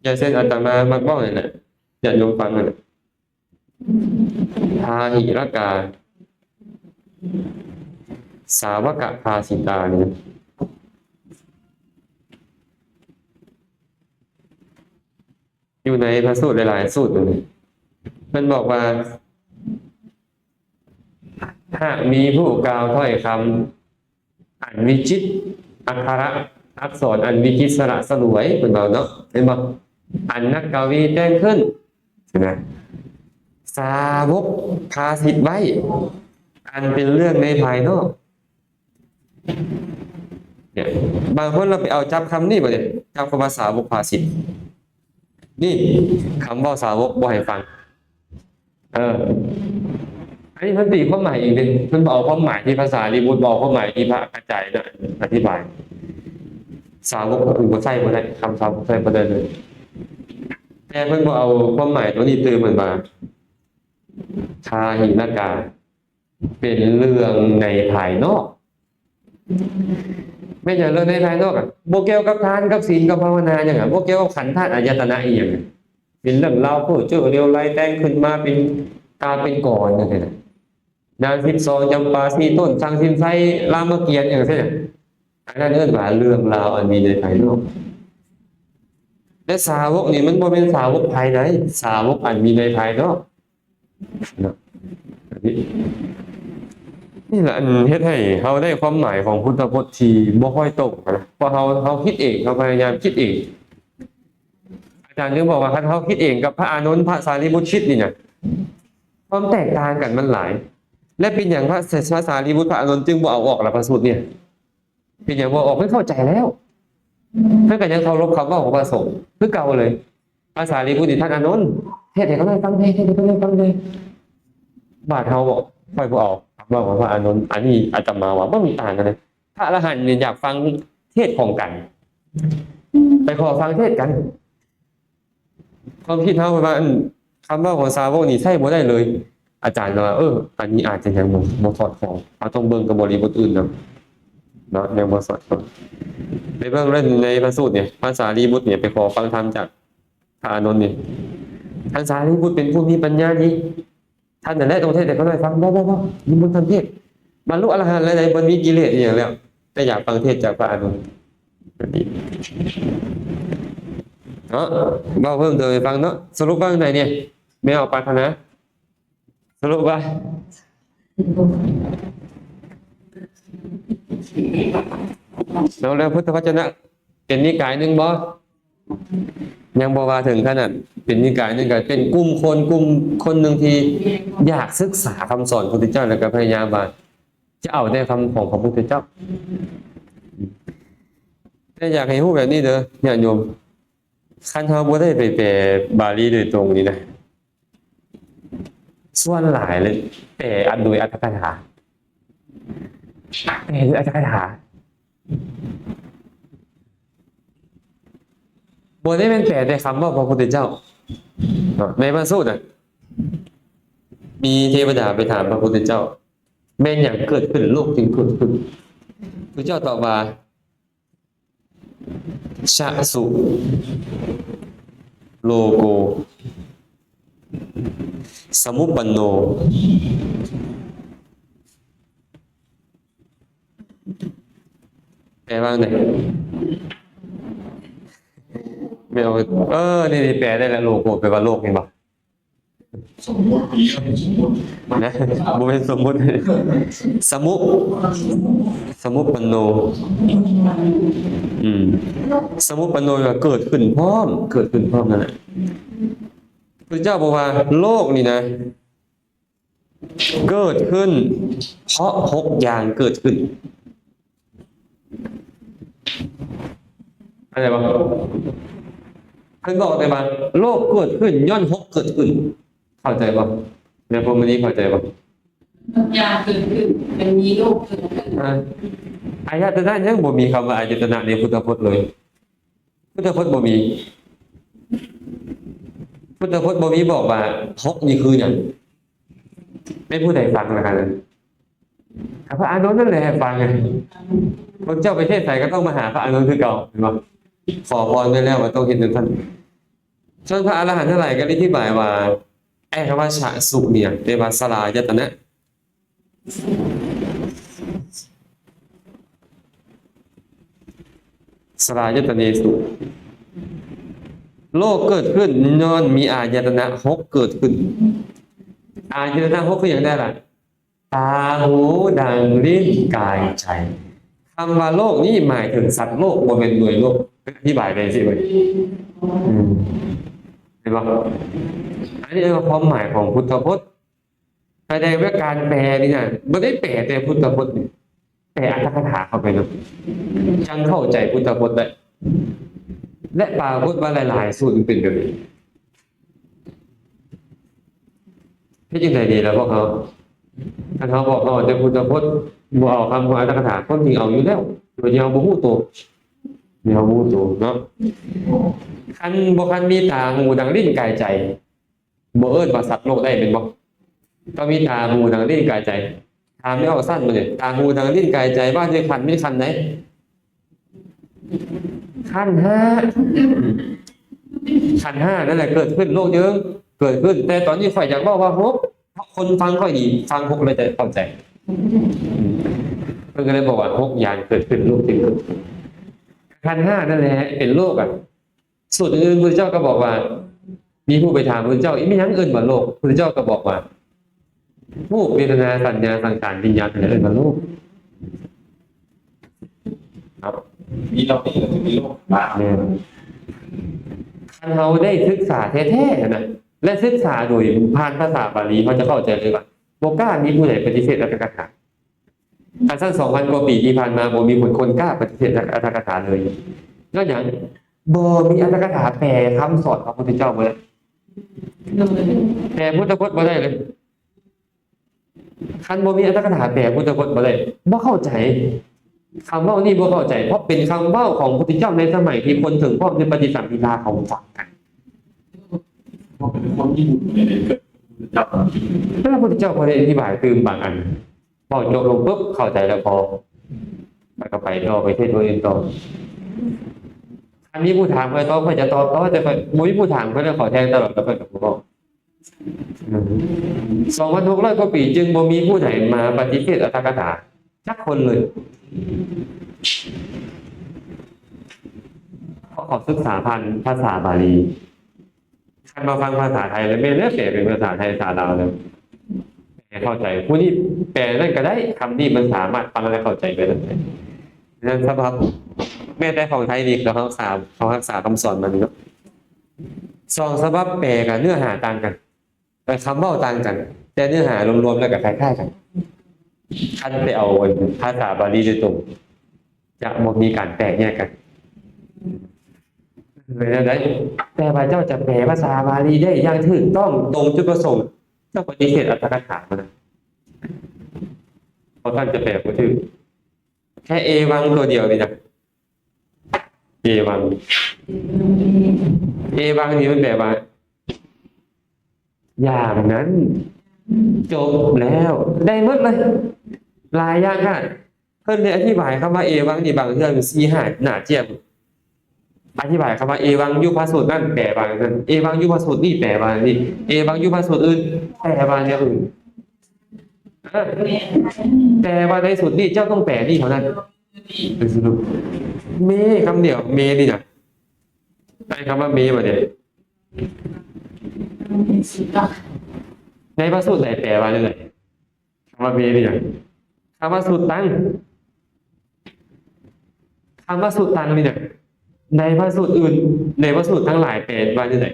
อย่างเช่นอาตมามักบอกนี่น่ะญาติโยมฟังนั่นน่ะพาหิรกาสาวกภาสิตานี่นะอยู่ในพระสูตรหลายๆสูตรเลยมันบอกว่าหากมีผู้กล่าวถ้อยคำอันวิจิตรอักขระอักษรอันวิจิตรสระสลวยเป็นบอกเนาะเห็นบอกอันนักกวีแต่งขึ้นใช่ไหมสาวกภาสิทธิ์ไว้อันเป็นเรื่องในภายนอกเนี่ยบางคนเราไปเอาจับคำนี้มาเนี่ยจับคำว่าสาวกภาสิทธิ์นี่คำว่าสาวกบ่ให้ฟังอันนี้มันตีความหมายอีกเลยมันบอกความหมายที่ภาษาลีบุตรบอกความหมายที่พระกระจายเนี่ยอธิบายสาวกคือบ่ใช่บ่ได้คำสาวกใช่บ่ได้เลยแต่เพิ่นบ่เอาความหมายตัวนี้ตื่นเหมือนมาทาหินากาเป็นเรื่องในภายนอกไม่ใช่เรื่องในภายนอกอ่ะบ่เกี่ยวกับทานกับศีลกับภาวนาอย่างเงี้ยบ่เกี่ยวกับขันธ์ธาตุอายตนะอีหยังเป็นเรื่องราวผู้เจอเรียวไล่แต่งขึ้นมาเป็นตาเป็นก่อนอย่างเงี้ยดาน12จำปาสีต้นสังสินไสรามเกียรติอย่างเงี้ยอันนั้นเอิ้นว่าเรื่องราวอันมีในภายนอกและสาวกนี่มันบ่เป็นสาวกภายในสาวกอันมีในภายนอกเนาะนี่แหละอันเฮ็ดให้เฮาได้ความหมายของพุทธพจน์ที่บ่ค่อยตรงนะเพราะเฮาคิดเองเฮาพยายามคิดเองอาจารย์จึงบอกว่าคันเฮาคิดเองกับพระอานนท์พระสารีบุตรคิดนี่น่ะความแตกต่างกันมันหลายและเป็นอย่างพระสารีบุตรพระอานนท์จึงบ่เอาออกละพระสูตรเนี่ยเป็นอย่างบ่ออกไม่เข้าใจแล้วเพิ่นก็ยังเคารพคำเว้าของพระสงฆ์คือเก่าเลยพระสารีบุตรนี่ท่านอานนท์เทศให้เขาได้ฟังเทศให้เขาได้ฟังเลยบาดเฮาบอกค่อยบ่เอาว่าพระอานนท์อันนี้อาตมาว่าบ่มีต่างกันเลยพระอรหันต์เนี่ยอยากฟังเทศของกันไปขอฟังเทศกันความคิดเฮาว่าคำว่าของสาวกนี่ใช่บ่ได้เลย อาจารย์ว่าอันนี้อาจจะยังบ่สอดคล้องเราต้องเบิ่งกับบริบทอื่นเนาะยังบ่สอดคล้องไปเบิ่งเล่นในพระสูตรเนี่ยพระสารีบุตรเนี่ยไปขอฟังธรรมจากพระอานนท์นี่ท่านสารีบุตรเป็นผู้มีปัญญาดีท่านนั่นแหละต้องเทศน์ให้เขาได้ฟังบ่นิมนต์ท่านเทศน์บรรลุอรหันต์แล้วบ่มีกิเลสอีหยังแล้วแต่อยากฟังเทศน์จากพระอานนท์แบบนี้เนาะเว้าเพิ่มเติมให้ฟังเนาะสรุปว่าจังไดเนี่ยไม่เอาปรารถนาสรุปว่าแล้วพุทธวจนะเป็นนิกายหนึงบ่ยังบ่ว่าถึงขนาดเป็นนิกายหนึงก็เป็นกลุ่มคนหนึงที่อยากศึกษาคำสอนพระพุทธเจ้าแล้วก็พยายามว่าจะเอาได้คำของพระพุทธเจ้าแต่อยากให้รู้แบบนี้เด้อญาติโยมคันเฮาบ่ได้ไปแปลบาลีโดยตรงนี่นะ ส่วนหลายเลยแต่อันโดยอัตถกถาแต่โดยอัตถกถาบ่ได้เป็นแปลแต่คำว่าพระพุทธเจ้าในพระสูตรน่ะมีเทวดาไปถามพระพุทธเจ้าแม่นอย่างเกิดขึ้นโลกจึงเกิดขึ้นพระเจ้าตอบว่าชะสุโลโกสมุปปนโนแปลว่าไงไม่เอานี่แปลได้แล้วโลโกแปลว่าโลกเห็นปะ สมมติปีก็เป็นสมมติ นะบ่เป็นสมมุติสมุสมุปปนโนสมุปปนโนว่าเกิดขึ้นพร้อมนั่นแหละพระเจ้าบอกว่าโลกนี่นะเกิดขึ้นเพราะ6อย่างเกิดขึ้นอะไรบ้างเพิ่นบอกได้ว่าโลกเกิดขึ้นย้อน6เกิดขึ้นเข้าใจป่ะในพวกนี้เข้าใจป่ะ ทุกอย่างเกิดขึ้นเป็นมีโลกเกิดขึ้น อายตนะยังบ่มีคำว่าอายตนะในพุทธพจน์เลยพุทธพจน์บ่มีพุทธพจน์บ่มีบอกว่า6นี่คือหยังไม่พูดให้ฟังแล้วกันพระอานนท์นั่นแหละให้ฟังไงพระเจ้าไปเทศน์ไสก็ต้องมาหาพระอานนท์คือเก่าเห็นบ่ขอพรได้แล้วว่าต้องเฮ็ดจังซั่นส่วนพระอรหันต์เท่าไหร่ก็ได้อธิบายว่าไอ้คำว่าชะสุเนี่ยเรียกว่าสลายตนะสลายตเนสุโลกเกิดขึ้นย้อนมีอายตนะ6เกิดขึ้นอายตนะ6คืออย่างไรล่ะตาหูดังลิ้นกายใจคำว่าโลกนี้หมายถึงสัตว์โลกบ่แม่นหน่วยโลกอธิบายไปสิเว้ยเห็นป่ะอันนี้คือความหมายของพุทธพจน์แสดงว่าการแปลนี่นะไม่ได้แปลแต่พุทธพจน์นี่แปลอัตถกถาเข้าไปนะจังเข้าใจพุทธพจน์ได้และปรากฏว่าหลายๆสูตรมันเป็นแบบนี้ที่จริงใจดีแล้วพวกเขาถ้าเขาบอกเขาจะพุทธพจน์บ่เอาคำของอัตถกถาคนจริงเอาอยู่แล้วโดยที่เอาบ่ฮู้ตัวไม่เอาบ่ฮู้ตัวเนาะคันมีตาหูดังลิ้นกายใจบ่เอิ้นว่าสัตว์โลกได้เป็นบ่ก็มีตาหูดังลิ้นกายใจถามไม่ออกสั้นบ่เนี่ยตาหูดังลิ้นกายใจว่าจะขันมีขันไหนขัน5นั่นแหละเกิดขึ้นโลกเยอะเกิดขึ้นแต่ตอนนี้ข่อยอยากบอกว่าเพราะคนฟังค่อยดีฟัง6เลยจะเข้าใจเพิ่นก็เลยบอกว่า6อย่างเกิดขึ้นโลกจริงขัน5นั่นแหละเป็นโลกอ่ะส่วนอื่นพระเจ้าก็บอกว่ามีผู้ไปถามพระเจ้าอีกไม่ยังอื่นว่าโลกพระเจ้าก็บอกว่ารูปเวทนาสัญญาสังขารวิญญาณอะไรอื่นว่าโลกครับ มีเราที่เราจะมีโลกบ้าง เนี่ยคันเราได้ศึกษาแท้ๆนะและศึกษาโดยผ่านภาษาบาลีเขาจะเข้าใจเลยว่าโบกล้ามีผู้ใดปฏิเสธอัตถกถาการสร้าง2,000 กว่าปีที่ผ่านมาบ่มีคนกล้าปฏิเสธอัตถกถาเลยก็อย่างบ่มีอัตถกถาแปลคำสอนของพระพุทธเจ้าบ่ได้แปลพุทธพจน์บ่ได้เลยคันบ่มีอัตถกถาแปลพุทธพจน์บ่ได้บ่เข้าใจคำเว้านี่บ่เข้าใจเพราะเป็นคำเว้าของพระพุทธเจ้าในสมัยที่คนถึงพร้อมในปฏิสัมภิทาเขาฟังกัน เพราะเป็นคนญี่ปุ่นเนี่ยเกิดจับ พระพุทธเจ้าพอได้อธิบายตื่นบางอันพอจบลงปุ๊บเข้าใจแล้วพอแล้วก็ไปต่อไปเทศตัวเองต่ออันนี้ผู้ถามเพื่อนเขาจะตอบเขาจะไปมุ้ยผู้ถามเพื่อนขอแทงตลอดแล้วเพื่อนกับผมบอก2,600 กว่าปีจึงบ่มีผู้ใดมาปฏิเสธอัตถกถาสักคนเลยเพราะเขาศึกษาผ่านภาษาบาลีใครมาฟังภาษาไทยแล้วไม่เลือกแปลเป็นภาษาไทยภาษาลาวเลยเข้าใจผู้นี้แปลนั่นก็ได้คำนี้มันสามารถฟังและเข้าใจไปได้นั่นสภาพแม้แต่ของไทยนี่เขารักษาคำสอนมันเนาะ2 ฉบับแปลกับเนื้อหาต่างกันแต่คำเว้าต่างกันแต่เนื้อหารวมๆแล้วก็คล้ายๆกันท่านไปเอาภาษาบาลีโดยตรงจะบ่มีการแตกแยกกันเลยนะแต่พระเจ้าจะแปลภาษาบาลีได้อย่างถูกต้องตรงจุดประสงค์ เจ้าปฏิเสธอัตถกถามานะเพราะท่านจะแปลก็คือแค่เอวังตัวเดียวนี่นะเอวังนี่มันแปลว่าอย่างนั้นจบแล้วได้หมดเลยหลายอย่างค่ะเพิ่นได้อธิบายคำว่าเอวังนี่บางเรื่อง4-5หน้าเจียมอธิบายคำว่าเอวังยุพสูตรนั่นแปลว่านั้นเอวังยุพสูตรนี่แปลว่านี่เอวังยุพสูตรอื่นแปลว่าอย่างอื่นแต่ว่าในสุดนี่เจ้าต้องแปลนี่เท่านั้นเมคำเดียวเมนี่นะไอ้คำว่าเมมาเนี่ยในพระสูตรไหนแปลว่าเลยคำว่าเมนี่นะคำว่าสูตรตังนี่นะในพระสูตรอื่นในพระสูตรทั้งหลายแปลว่าที่ไหน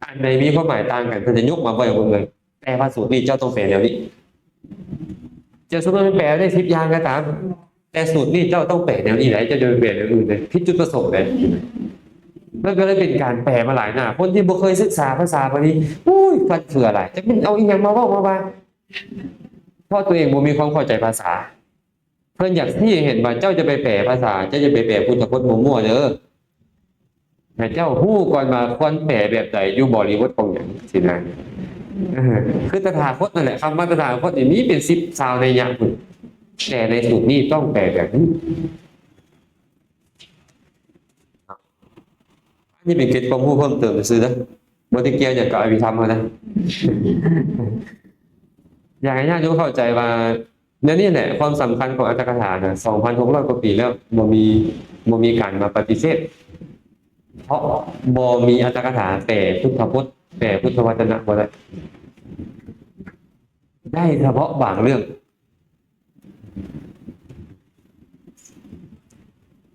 อันใดมีความหมายต่างกันเพื่อจะยกมาไว้บนเลยแต่พระสูตรนี้เจ้าต้องแปลเดี๋ยวนี้จะสมมติมันแปลได้10 อย่างก็ตามแต่สูตรนี้เจ้าต้องแปลแนวนี้ไหนจะโดยแปลแนวอื่นเลยพิจุดประสงค์เลยมันก็เลยเป็นการแปลมาหลายหน้าคนที่บ่เคยศึกษาภาษาบาลีอุ้ยฟันเฟืออะไรจะเป็นเอาอีหยังมาว่าเพราะตัวเองบ่มีความเข้าใจภาษาเพิ่นอยากที่เห็นว่าเจ้าจะไปแปลภาษาเจ้าจะไปแปลพุทธพจน์มั่วๆเด้อให้เจ้าฮู้ก่อนมาควรแปลแบบใดอยู่บริบทของหยังสินะคือตถาคตนั่นแหละคำว่าตถาคตอย่างนี้เป็น10 20ในอย่างพุ่นแต่ในสูตรนี้ต้องแปลแบบนี้อันนี้เป็นเกร็ดความรู้เพิ่มเติมซื่อนะบ่ได้เกี่ยวหยังกับอภิธรรมเขานะอยากให้ญาติโยมเข้าใจว่านี่แหละความสำคัญของอัตถกถานะ 2,600 กว่าปีแล้วบ่มีการมาปฏิเสธเพราะบ่มีอัตถกถาแปลพุทธพจน์แปลพุทธวจนะบ่ได้เฉพาะบางเรื่อง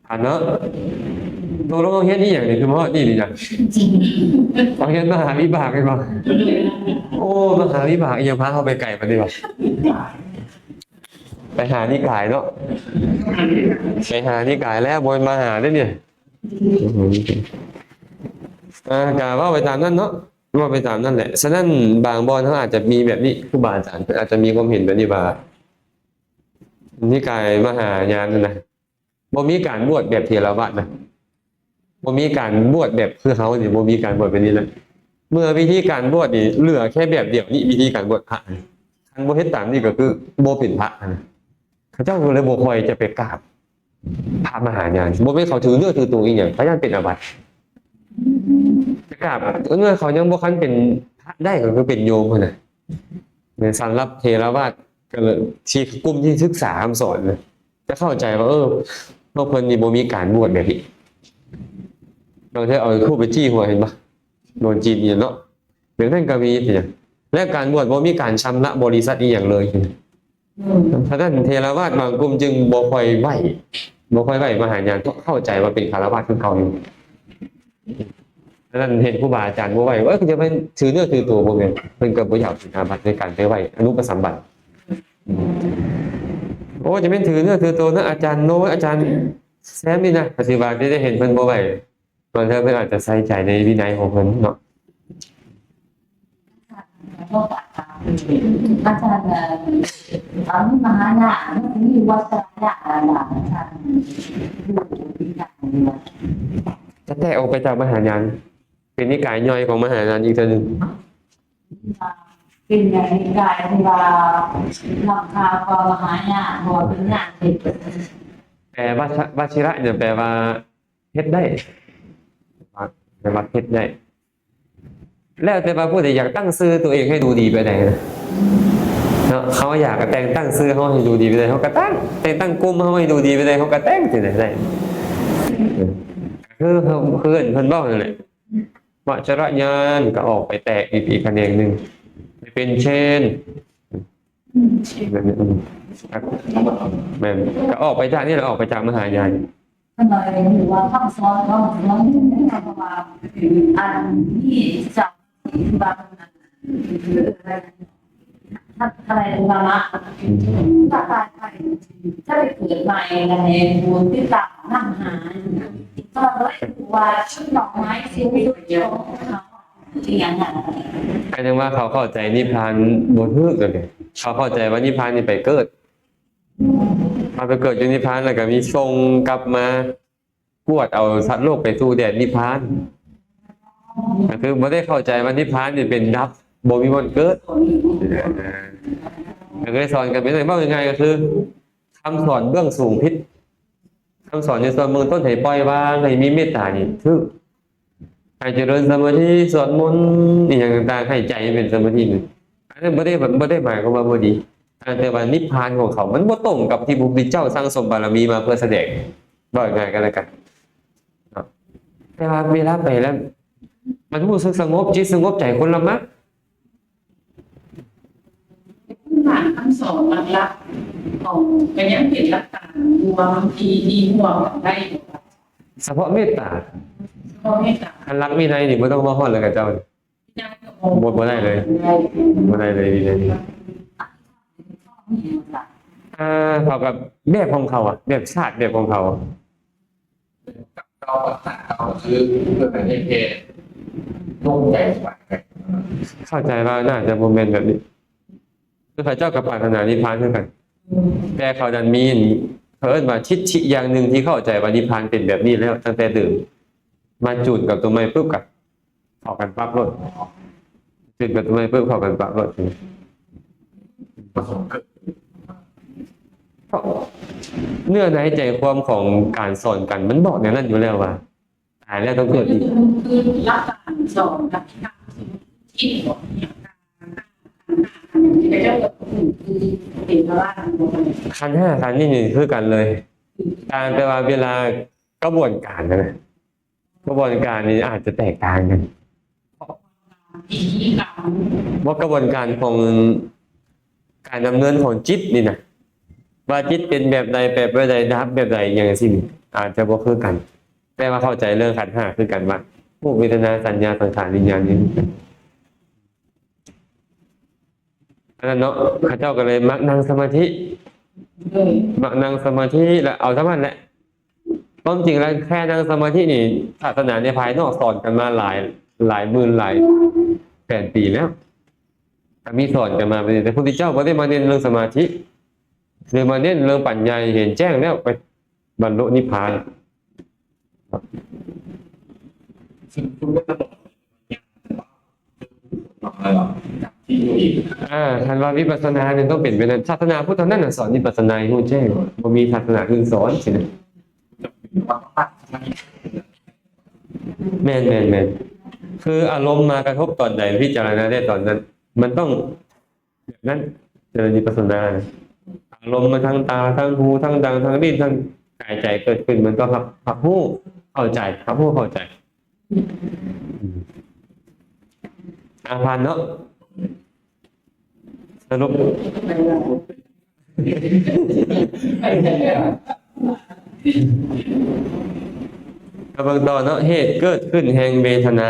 ฐานเนาะตกลงเอาเฮ็ดนี่อย่างนี้คือเพราะนี่นะเอาเฮ็ดมหาวิบากกันบ่โอ้มหาวิบากยังพาเข้าไปไกลปานนี้บ่ไปหานิกายเนาะไปหานิกายแล้วบ่มาหาได้เนี่ยกะว่าไปตามนั้นเนาะว่าไปตามนั่นแหละฉะนั้นบางบอนเขาอาจจะมีแบบนี้ครูบาอาจารย์อาจจะมีความเห็นแบบนี้ว่านิกายมหายานนั่นนะบ่มีการบวชแบบเถรวาทนะบ่มีการบวชแบบคือเขานี่บ่มีการบวชแบบนี้นะเมื่อวิธีการบวชนี่เหลือแค่แบบเดียวนี่วิธีการบวชพระคันบ่เฮ็ดตามนี่ก็คือบ่เป็นพระนะเขาเจ้าเลยบ่ค่อยจะไปกราบพระมหายานบ่แม่นเขาถือเนื้อถือตัวอีหยังพระยานเป็นอาบัติไปกราบเมื่อเขายังบ่คันเป็นพระได้ก็คือเป็นโยมพุ่นน่ะในสำหรับเถรวาทก็เลยที่กลุ่มที่ศึกษาคำสอนนะจะเข้าใจว่าพวกเพิ่นนี่บ่มีการบวชแบบนี้บางทีเอาทูบไปจี้หัวเห็นปะโดนจีนเนาะเรื่องนั้นก็มีเนี่ยและการบวชบ่มีการชำระบริษัทอีหยังเลยเพราะฉะนั้นเทรวาทบางกลุ่มจึงบ่ค่อยไหวมหายานก็เข้าใจว่าเป็นคฤหัสถ์คือเขาอยู่เพราะฉะนั้นเห็นครูบาอาจารย์บ่ไหวว่าจะเป็นถือเนื้อถือตัวบ่แม่นเพิ่นก็บ่อยากเป็นอาบัติในการไปไหวอนุปสัมบัติโอ้จะเป็นถือเนื้อถือตัวนะอาจารย์โน้อาจารย์แซมนี่นะปฏิบัติได้เห็นเพิ่นบ่ไหวบางทีเพิ่นอาจจะใส่ใจในวินัยของเพิ่นเนาะอาจารย์ตอนนี้มหายานนี่วัดสายาอะไรอาจารย์อยู่ที่ไหนจะแตกออกไปจากมหายานเป็นนิกายย่อยของมหายานอีกทีนึงเป็นอย่างนิกายที่ว่าราคาก็มหายานบ่เป็นงานเฮ็ดแปลว่าวชิระเนี่ยแปลว่าเฮ็ดได้แปลว่าเฮ็ดได้แล้วแต่ว่าผู้ใดอยากตั้งชื่อตัวเองให้ดูดีไปไหนนะเนาะเขาอยากจะแต่งตั้งชื่อเขาให้ดูดีไปไหนเขาก็แต่งตั้งกลุ่มเขาให้ดูดีไปไหนเขาก็แต่งที่ไหนได้คือเพิ่นบอกนั่นแหละวชิระญาณก็ออกไปแตกอีกแขนงนึงเป็นเช่นแม่นก็ออกไปจากนี่แหละออกไปจากมหายานทำไมหรือว่าคำสอนเขาไม่ทำมาอันนี้จับที่บางอะไรบางละถ้าตายไปถ้าไปเกิดใหม่ในบุญที่ต่างนั่งหาก็เลยว่าชุดดอกไม้สิ่งที่ของเขา ที่ยังไง หมายถึงว่าเขาเข้าใจนิพพานบ่ถูกเลยเขาเข้าใจว่านิพพานนี่ไปเกิดมาไปเกิดอยู่นิพพานแล้วก็มีทรงกลับมากวดเอาสัตว์โลกไปสู่แดนนิพพานก็คือบ่ได้เข้าใจว่านิพพานนี่เป็นดับบ่มีวันเกิดก็เลยสอนกันเป็นอะไรบ้างยังไงก็คือคำสอนเบื้องสูงพิษคำสอนในส่วนเมืองต้นให้ปล่อยวางให้มีเมตตานี่ถูกให้เจริญสมาธิสวดมนต์อหย่างต่างๆให้ใจเป็นสมาธินี่อันนั้นบ่ได้หมายความว่าบ่ดีแต่ว่านิพพานของเขามันบ่ตรงกับที่พระพุทธเจ้าสร้างสมบารมีมาเพื่อแสดงบ่ง่ายกันแล้วกันแต่ว่าเวลาไปแล้วมันรู้สึกสงบจิตสงบใจคนละมัก พื้นฐานทั้งสองหลักๆของก็ยังเห็นหลักการรวมดีรวมกันได้ เฉพาะเมตตา เพราะไม่ต่าง อันรักมีในนี่บ่ต้องมาฮอดเลยกับเจ้า ยังบ่ได้เลยบ่ได้เลยดีเลยเขากับแบบของเขาอ่ะแบบชาติแบบของเขาอะ เราปัญหาเราคือเพื่อให้เพศลงใจสบายใจ เข้าใจว่าน่าจะโมเมนต์แบบนี้คือพระเจ้ากับปรารถนานิพพานเท่ากัน แต่เขาดันมีเพิ่นว่าทิฏฐิอย่างหนึ่งที่เข้าใจว่านิพพานเป็นแบบนี้แล้วตั้งแต่เดิมมาจุดกับตัวไม้ปุ๊บกับเข้ากันปั๊บรถจุดกับตัวไม้ปุ๊บเข้ากันปั๊บรถ ประสบเกิด เนื้อในใจความของการสอนกันมันบอกอย่างนั้นอยู่แล้วว่าตายแล้วต้องเกิดอีก คือหลักการสอนหลักการที่บอกอย่างการที่จะเกิดขึ้นคือเป็นว่า ขันธ์ห้าขันธ์นี่คือกันเลยการแต่ว่าเวลากระบวนการนะกระบวนการนี้อาจจะแตกต่างกัน วิธีการ ว่ากระบวนการของการดำเนินของจิตนี่นะว่าจิตเป็นแบบใดแบบใดดับแบบใดอย่างสิ้นอาจจะบ่คือกัน แต่ว่าเข้าใจเรื่องขันธ์ห้าคือกันว่าผู้เวทนาสัญญาสังขารวิญญาณนี้อันนั้นเนาะข้าเจ้าก็เลยมักนั่งสมาธิ เลย มักนั่งสมาธิแล้วเอาทั้งมันแหละความจริงแล้วแค่นั่งสมาธินี่ศาสนาในภายนอกสอนกันมาหลายหมื่นหลายแสนปีแล้วแต่มีสอนกันมาแต่พระพุทธเจ้าไม่ได้มาเน้นเรื่องสมาธิหรือมาเน้นเรื่องปัญญาเห็นแจ้งแล้วไปบรรลุนิพพาน ซึ่งคุณก็จะบอกอะไรหรอที่อยู่อีก ท่านว่าวิปัสสนาเนี่ยต้องเป็นไปนั้นศาสนาพุทธนั่นน่ะสอนวิปัสสนาให้รู้แจ้งบ่มีศาสนาอื่นสอนสินะ จะเป็นความตั้งใจ แม่นคืออารมณ์มากระทบตอนใดพิจารณาได้ตอนนั้น มันต้องแบบนั้นเจริญวิปัสสนานะอารมณ์มาทางตาทางหูทางดังทางลิ้นทางกายใจเกิดขึ้นมันก็รับรู้เข้าใจรับรู้เข้าใจอาพานเนาะสรุปกำลังต่อเนาะเหตุเกิดขึ้นแห่งเวทนา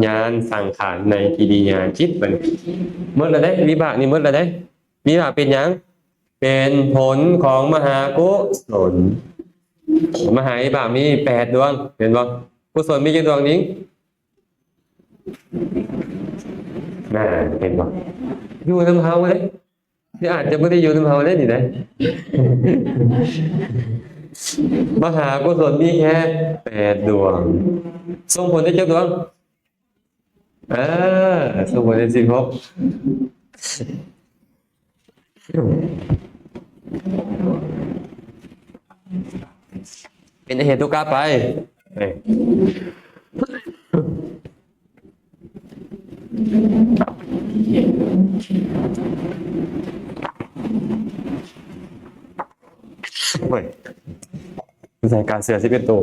ญาณสังขารในกิริยาจิตบัดนี้หมดแล้วเด้วิบากนี่หมดแล้วเด้วิบากเป็นหยังเป็นผลของมหากุศลมหาวิบากมี8 ดวงเห็นบ่กุศลมีกี่ดวงนิ้งน่าเห็นบ่อยู่นำเฮาเด้ที่อาจจะบ่ได้อยู่นำเฮาเด้นี่เด้ มหากุศลมีแค่8 ดวงส่งผลได้จักดวงส่งผลได้16เป็นเหตุกาไปเฮ้ยใส่การเสือ11 ตัว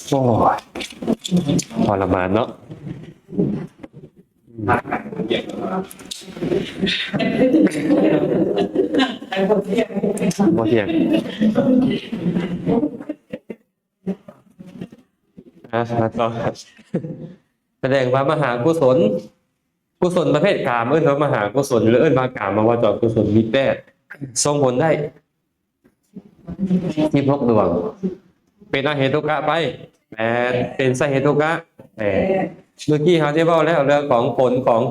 โอ้ยทรมานเนาะ ร่างกายเกี่ยวกับ บ่เที่ยงต่อแสดงว่ามหากุศล กุศลประเภทกามเอิ้นว่ามหากุศลหรือเอิ้นว่ากามวจรกุศลมี8ส่งผลได้16ดวงเป็นอเหตุกะไป8เป็นสเหตุกะ8เมื่อกี้เขาได้เว้าแล้วเรื่องของผลของ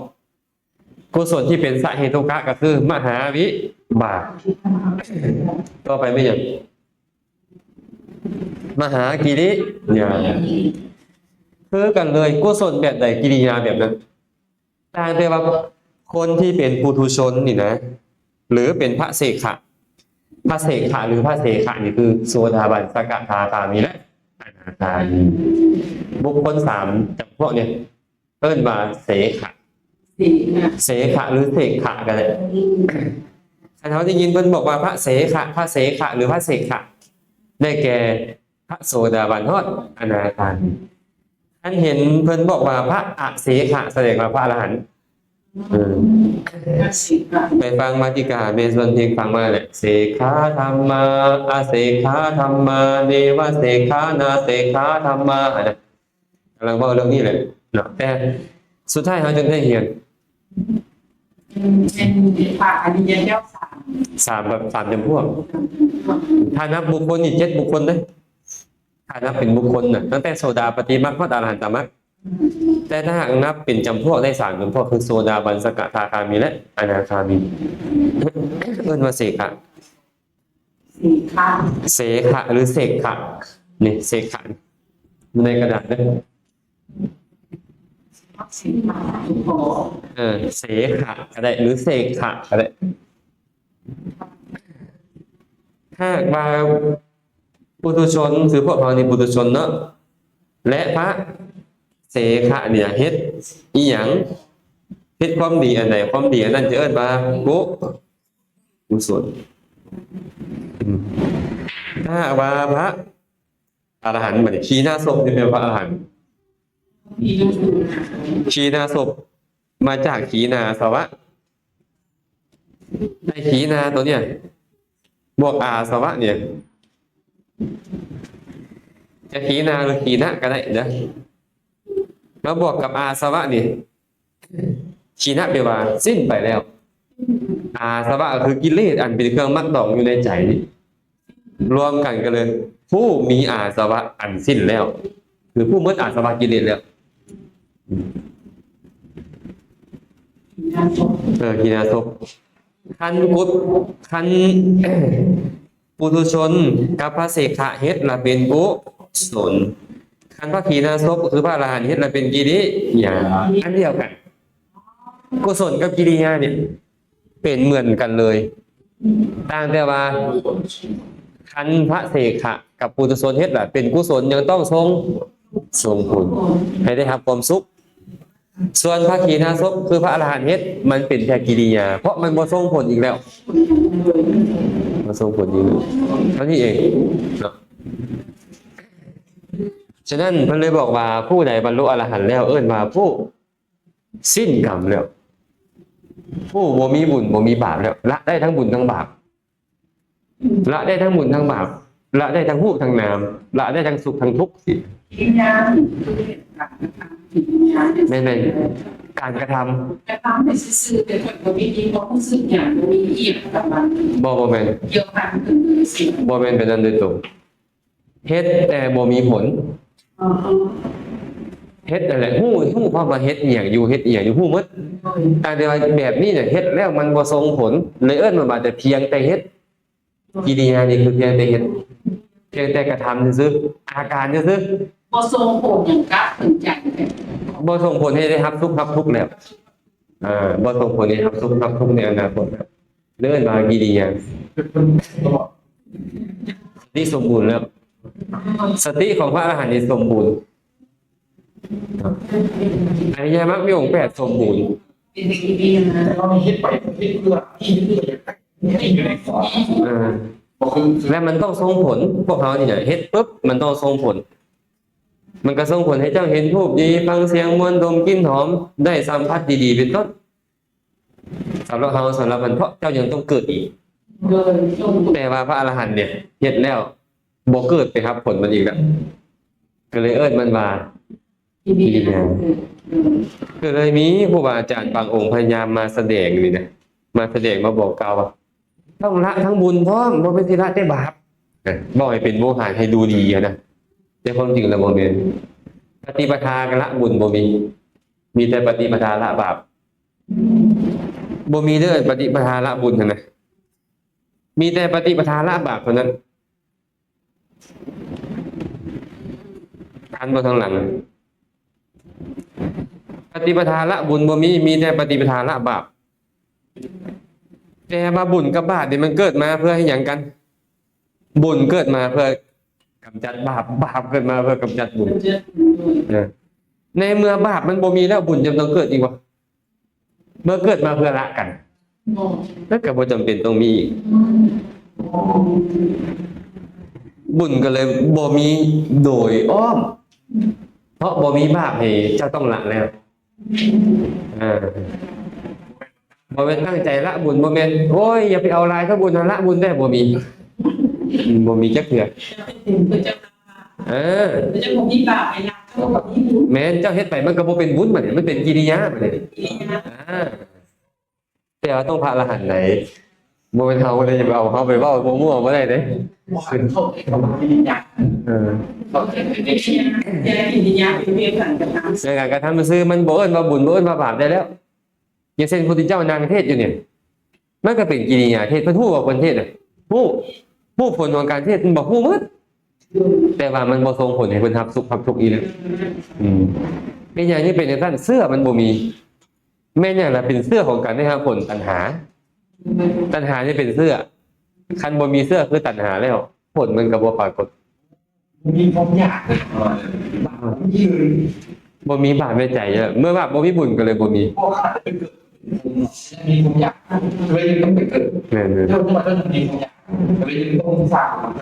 กุศลที่เป็นสเหตุกะก็คือมหาวิบากต่อไปไม่ยังมหากิริยาคือกันเลยกุศลแบบใดกิริยาแบบนั้นต่างแต่ว่าคนที่เป็นปุถุชนนี่นะหรือเป็นพระเสขะพระเสขะหรือพระเสขะนี่คือโสดาบันสกทาคามีและอนาคามีบุคคล3จำพวกเนี่ยเอิ้นว่าเสขะเสขะหรือเสกขะกันเลยเขาได้ยินเพิ่นบอกว่าพระเสขะพระเสขะหรือพระเสขะได้แก่พระโสดาบันฮอดอนาคามีท่านเห็นเพิ่นบอกว่าพระอเสขะแสดงว่าพระอรหันต์ไปฟังมาติกาเมส่วนเพลงฟังมาแหละเสขาธรรมาอาเสขาธรรมาเนวเสขานาเสขาธรรมากำลังบอกเรื่องนี้แหละเนาะแต่สุดท้ายเขาจนได้เห็นเป็นปากอริยเจ้า3จำพวกถ้านับบุคคลนี่7บุคคลเด้ถ้านับเป็นบุคคลน่ะตั้งแต่โสดาปฏิมรรคพระอรหันตมรรคแต่ถ้าหากนับเป็นจำพวกได้3จำพวกคือโสดาบันสกทาคามีและอนาคามีเอิ้นว่าเสขะเสขะหรือเสกขะนี่เสขะในกระดาษนะเสขะก็ได้หรือเสกขะก็ได้ถ้ามาปุถุชนคือพวกเราในปุถุชนเนาะและพระเสขะเนี่ยเฮ็ดอีหยังเฮ็ดความดีอันไหนความดีอันนั้นจะเอิ้นว่ากุศลถ้าว่าพระอรหันต์บัดนี้ขีณาสพนี่เป็นพระอรหันต์ขีณาสพมาจากขีณาสวะในขีณาตัวเนี้ยบวกอาสวะเนี่ยจะขีณาหรือขีณะก็ได้นะแล้วบวกกับอาสวะนี่ขีณะแปลว่าสิ้นไปแล้วอาสวะคือกิเลสอันเป็นเครื่องมัดดองอยู่ในใจนี่รวมกันกันเลย ผู้มีอาสวะอันสิ้นแล้วคือผู้หมดอาสวะกิเลสแล้วขีณาสพคันกุศคันปุถุชนกับพระเสขะเฮ็ดละเป็นกุศลคันพระขีณาสพคือพระอรหันต์เฮ็ดละเป็นกิริยาอันเดียวกันกุศลกับกิริยาเนี่ยเป็นเหมือนกันเลยต่างแต่ว่าคันพระเสขะกับปุถุชนเฮ็ดละเป็นกุศลยังต้องทรงผลให้ได้รับความสุขส่วนพระขีณาสพคือพระอรหันต์เฮ็ดมันเป็นแค่กิริยาเพราะมันบ่ส่งผลอีกแล้วมาส่งผลอีกเท่านี้เองเนาะฉะนั้นเพิ่นเลยบอกว่าผู้ใดบรรลุอรหันต์แล้วเอิ้นว่าผู้สิ้นกรรมแล้วผู้บ่มีบุญบ่มีบาปแล้วละได้ทั้งบุญทั้งบาปละได้ทั้งบุญทั้งบาปละได้ทั้งรูปทั้งนามละได้ทั้งสุขทั้งทุกข์สิไม่การกระทำไม่ซื่อแต่คนบ่มีบ่รู้สึกหยังบ่มีอีหยังกับมันบ่แม่นเกี่ยวกันคือสิ่งบ่แม่นเป็นอันโดยตรงเฮ็ดแต่บ่มีผลเฮ็ดนั่นแหละฮู้ความว่าเฮ็ดอีหยังอยู่เฮ็ดอีหยังอยู่ฮู้หมดแต่ว่าแบบนี้เนี่ยเฮ็ดแล้วมันบ่ส่งผลเลยเอิ้นว่าแต่เพียงแต่เฮ็ดกิริยานี่คือเพียงแต่เฮ็ดเพียงแต่กระทำซื่อๆอาการซื่อๆบ่ส่งผลหยังกับถึงใจบ่ส่งผลให้ได้รับทุกข์แล้วบ่ส่งผลให้รับทุกข์ในอนาคตเรื่องมากิริยาสติสมบูรณ์แล้วสติของพระอรหันต์นี่สมบูรณ์อริยมรรคมีองค์8สมบูรณ์เป็นสิ่งดีนะเรามีคิดไปคิดเพื่อที่อยู่ในสอนและมันต้องส่งผลพวกเขาเนี่ยเฮ็ดปุ๊บมันต้องส่งผลมันก็ส่งผลให้เจ้าเห็นรูปดีฟังเสียงมวลดมกลิ่นหอมได้สัมผัสดีๆเป็นต้นสำหรับเราสำหรับมันเพราะเจ้ายังต้องเกิดอีกแต่ว่าพระอรหันต์เนี่ยเฮ็ดแล้วบ่เกิดไปครับผลมันอีกแล้วก็เลยเอิ้นมันว่ากิริยา ก็เลยมีครูบาอาจารย์บางองค์พยายามมาแสดงนี่นะมาแสดงมาบอกกล่าวว่าต้องละทั้งบุญพร้อมบ่เป็นสิละแต่บาปบอกให้เป็นโวหารให้ดูดีอะนะแต่ความจริงแล้วบ่แม่นปฏิปทากับละบุญบ่มีแต่ปฏิปทาละบาปบ่มีเด้อปฏิปทาละบุญนะมีแต่ปฏิปทาละบาปเท่านั้นทันบ่ทางหลังปฏิปทาละบุญบ่มีแต่ปฏิปทาละบาปแต่มาบุญกับบาปเนี่ยมันเกิดมาเพื่อให้หยังกัน บุญเกิดมาเพื่อกำจัดบาปบาปเกิดมาเพื่อกำจัดบุญในเมื่อบาปมันบ่มีแล้วบุญจำต้องเกิดอีกวะเมื่อเกิดมาเพื่อละกันแล้วก็บ่จำเป็นต้องมีอีกบุญก็เลยบ่มีโดยอ้อมเพราะบ่มีบาปให้เจ้าต้องละแล้วบ่แม่นตั้งใจละบุญบ่แม่นโอ้ยอย่าไปเอาลายถ้าบุญละบุญได้บ่มีจักเทื่อ เจ้า เออ เจ้าของที่บาปไปรักเจ้าของที่บุญ แม้นเจ้าเฮ็ดไปมันก็บ่เป็นบุญบัดนี้มันเป็นกิริยาบัดนี้แต่ว่าต้องพระอรหันต์ไหนบ่เป็นเฮาเลยอย่าไปเอาเฮาไปเว้ามั่วๆบ่ได้เด้ ขึ้นเข้าไปกับวิญญาณ เขาจะเป็นเด็ก แกกินยาเป็นเพียงสั่งกันทำ ในการกระทำซื่อมันบ่เอิ้นว่าบุญบ่เอิ้นว่าบาปได้แล้วอย่างเช่นพระพุทธเจ้านางเทศอยู่เนี่ยมันก็เป็นกิริยาเทศเพิ่นฮู้ว่าเพิ่นเทศน่ะฮู้ผลของการเทศมันบ่ฮู้หมดแต่ว่ามันบ่ส่งผลให้เพิ่นรับสุขรับทุกข์อีแล้วเป็นอย่างนี้เป็นจังซั่นเสื้อมันบ่มีแม่นอย่างละเป็นเสื้อของการได้รับผลตัณหานี่เป็นเสื้อคันบ่มีเสื้อคือตัณหาแล้วผลมันก็บ่ปรากฏ มีความอยากเลยบาปยืน บ่มีบาปในใจเยอะเมื่อบาปบ่มีบุญก็เลยบ่มี พวกข้าจะเกิดมีความอยากเลยต้องไปเกิด แม่น เรื่องมันก็จะมีความอยากเลยต้องสร้างมัน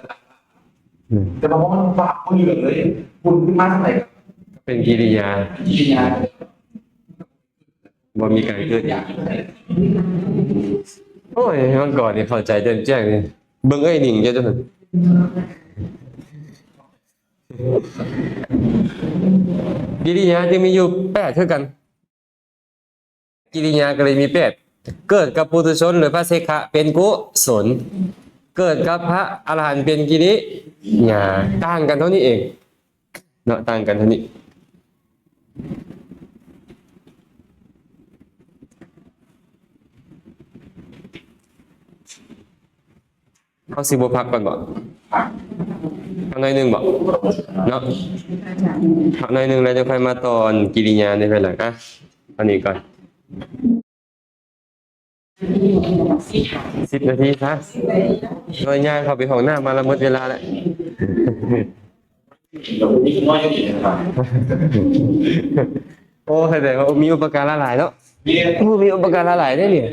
แต่บางคนบาปเหลือเลยคุณขึ้นมาเท่าไหร่ ๆเป็นกิริยา กิริยา บ่มีการเกิด อยาก โอ้ยเมื่อก่อนนี่เข้าใจแจ่มแจ้งนี่เบิ่งเอ้ยหนิงเจ้าจังซั่นกิริยาจึงมีอยู่8เท่ากัน กิริยาก็เลยมี8เกิดกับปุถุชนหรือพระเสขะเป็นกุศลเกิดกับพระอรหันต์เป็นกิริยาต่างกันเท่านี้เองเนาะต่างกันเท่านี้เอาสิบ่พักก่อนบ่เอาหน่อยหนึงบ่เนาะเอาหน่อยหนึงแล้วจะค่อยมาตอนกิริยาในภายหลังอ่ะอันนี้ก่อน10 นาทีซะโดยย่างเข้าไปห้องน้ำมาละหมดเวลาแล้ว เรามีน้อยอยู่นะครับ โอ้แสดงว่ามีอุปการะหลายแล้ว เรียน มีอุปการะหลายได้เนี่ย